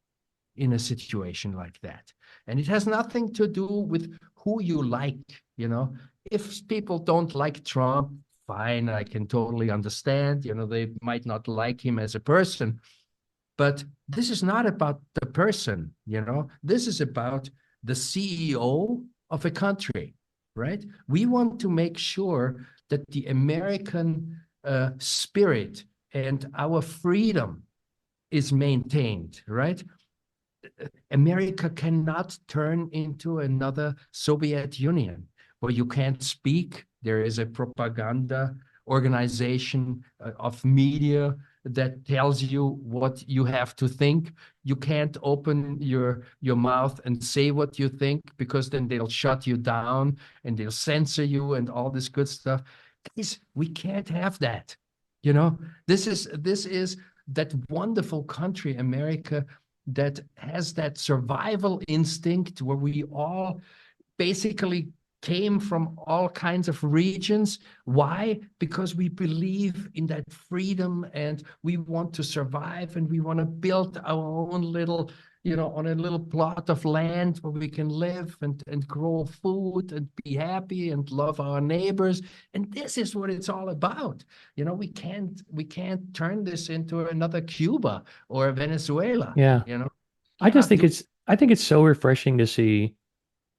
in a situation like that. And it has nothing to do with who you like, you know. If people don't like Trump, fine, I can totally understand. You know, they might not like him as a person, but this is not about the person, you know. This is about the CEO of a country, right? We want to make sure that the American spirit and our freedom is maintained, right? America cannot turn into another Soviet Union where you can't speak. There is a propaganda organization of media that tells you what you have to think. You can't open your mouth and say what you think because then they'll shut you down and they'll censor you and all this good stuff. Guys, we can't have that. You know, this is that wonderful country, America, that has that survival instinct where we all basically came from all kinds of regions. Why? Because we believe in that freedom and we want to survive and we want to build our own little, you know, on a little plot of land where we can live and grow food and be happy and love our neighbors. And this is what it's all about. You know, we can't turn this into another Cuba or Venezuela. Yeah. You know, I just cannot think do. I think it's so refreshing to see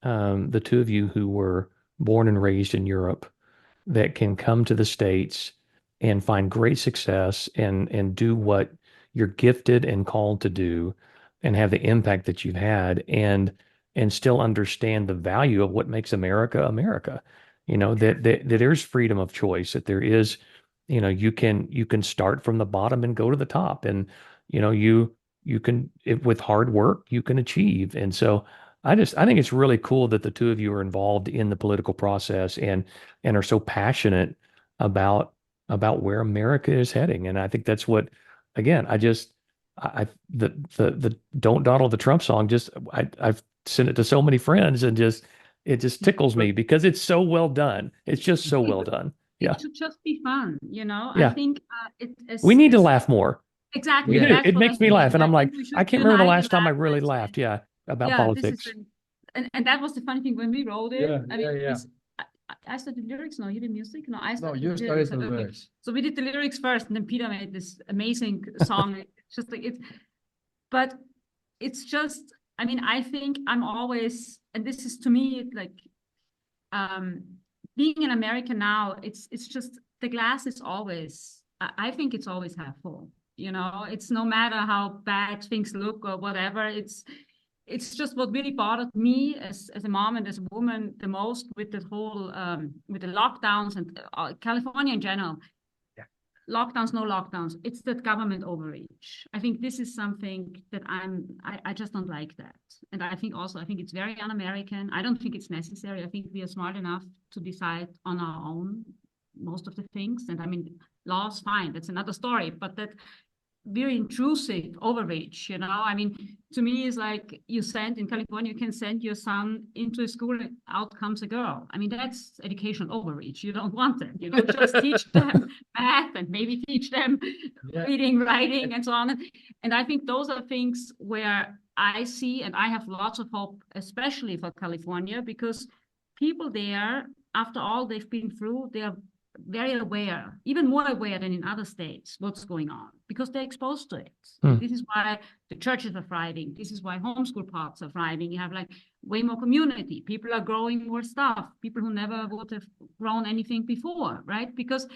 the two of you who were born and raised in Europe that can come to the States and find great success and do what you're gifted and called to do and have the impact that you've had and still understand the value of what makes America America. You know, that there's freedom of choice, that there is, you know, you can start from the bottom and go to the top. And, you know, you can with hard work, you can achieve. And so I think it's really cool that the two of you are involved in the political process and are so passionate about where America is heading. And I think that's what, again, the Don't Donald the Trump song, I've sent it to so many friends and it just tickles me because it's so well done. It's just so well done. Yeah. It should just be fun, you know. I Yeah. think We need to as laugh more. We exactly, do. Yeah. that's It what I makes me laugh. think. And I I'm like, think we I should can't remember the unite last time I around really this. laughed. Yeah. About Yeah, this is politics. and that was the funny thing when we wrote it. Yeah, I mean, yeah. I started the lyrics. No, you did music. No, I No, started you the started lyrics. the Okay. lyrics. So we did the lyrics first, and then Peter made this amazing song. It's just like it's, but it's just. I mean, I think I'm always, and this is to me like, um, being in America now. It's just the glass is always. I think it's always half full. You know, it's no matter how bad things look or whatever. It's just what really bothered me as a mom and as a woman the most with the whole with the lockdowns and California in general. Yeah. Lockdowns, no lockdowns. It's that government overreach. I think this is something that I just don't like that. And I think it's very un-American. I don't think it's necessary. I think we are smart enough to decide on our own most of the things. And I mean, laws, fine, that's another story. But that very intrusive overreach, you know. I mean, to me, it's like in California, you can send your son into a school and out comes a girl. I mean, that's educational overreach. You don't want them, you know, just teach them math and maybe teach them reading, writing, and so on. And I think those are things where I see, and I have lots of hope, especially for California, because people there, after all they've been through, they are very aware, even more aware than in other states, what's going on because they're exposed to it. And this is why the churches are thriving. This is why homeschool parks are thriving. You have like way more community. People are growing more stuff. People who never would have grown anything before, right? Because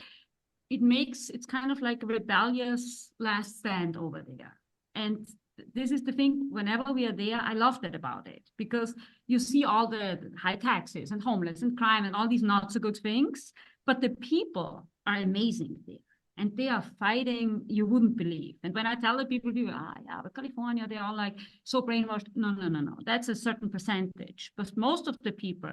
it's kind of like a rebellious last stand over there. And this is the thing, whenever we are there, I love that about it because you see all the high taxes and homeless and crime and all these not so good things. But the people are amazing there. and they are fighting, you wouldn't believe. And when I tell the people, yeah, but California, they're all like so brainwashed. No, no, no, no. That's a certain percentage. But most of the people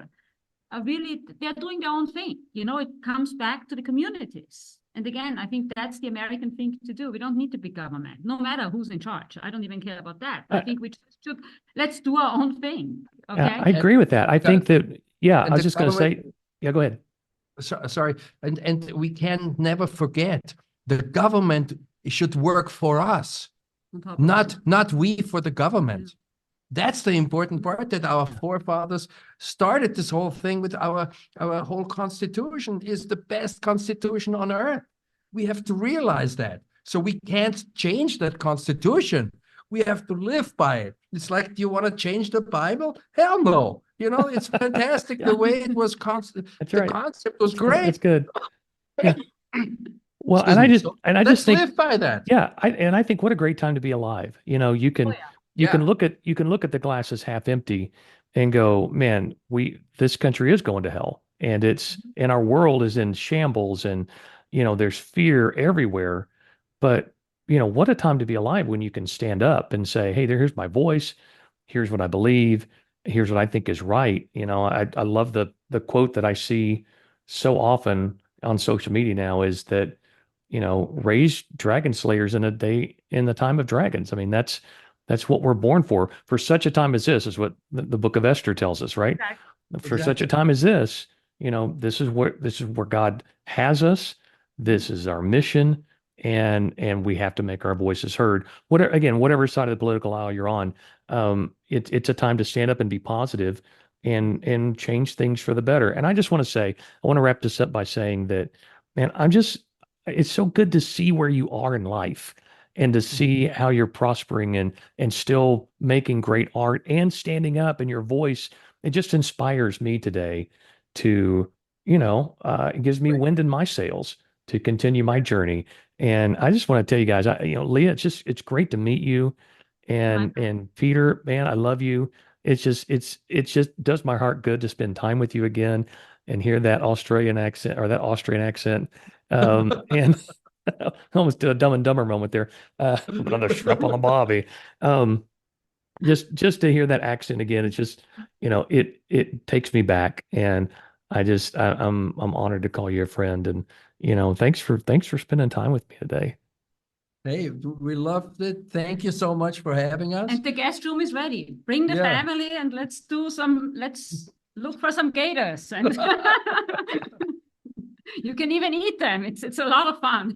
are really, they're doing their own thing. You know, it comes back to the communities. And again, I think that's the American thing to do. We don't need the big government, no matter who's in charge. I don't even care about that. I think we just should, let's do our own thing. Okay. I agree with that. I think that, yeah, I And was the just going to say, government, yeah, go ahead. sorry, and we can never forget the government should work for us, On top of not we for the government. That's the important part, that our forefathers started this whole thing with our whole constitution is the best constitution on earth. We have to realize that. So we can't change that constitution. We have to live by it. It's like, do you want to change the Bible? Hell no. You know, it's fantastic the way it was. That's The right. concept was That's great. good. Yeah. Well, Excuse me. So and I let's just think, live by that. yeah, I think what a great time to be alive. You know, you Oh, can yeah. Yeah, you can look at the glass as half empty and go, man, this country is going to hell, and and our world is in shambles, and there's fear everywhere. But what a time to be alive when you can stand up and say, hey, here's my voice, here's what I believe, here's what I think is right. I love the quote that I see so often on social media now is that raise dragon slayers in a day in the time of dragons. I mean, that's what we're born for. For such a time as this is what the book of Esther tells us, right? Exactly. For such a exactly. time as this, this is where God has us. This is our mission, and we have to make our voices heard. Whatever side of the political aisle you're on, it's a time to stand up and be positive and change things for the better. And I just want to say, I want to wrap this up by saying that, man, it's so good to see where you are in life and to see how you're prospering and still making great art and standing up, and your voice, it just inspires me today to, it gives me Great. wind in my sails to continue my journey. And I just want to tell you guys, Leah, it's great to meet you. My And Peter, man, I love you. It's just does my heart good to spend time with you again and hear that Australian accent or that Austrian accent. And almost did a Dumb and Dumber moment there. Another shrimp on the bobby. Um, just to hear that accent again, it's just, it takes me back, and I'm honored to call you a friend, and thanks for spending time with me today. Hey, we loved it. Thank you so much for having us. And the guest room is ready. Bring the Yeah. family and let's look for some gators. And you can even eat them. It's a lot of fun.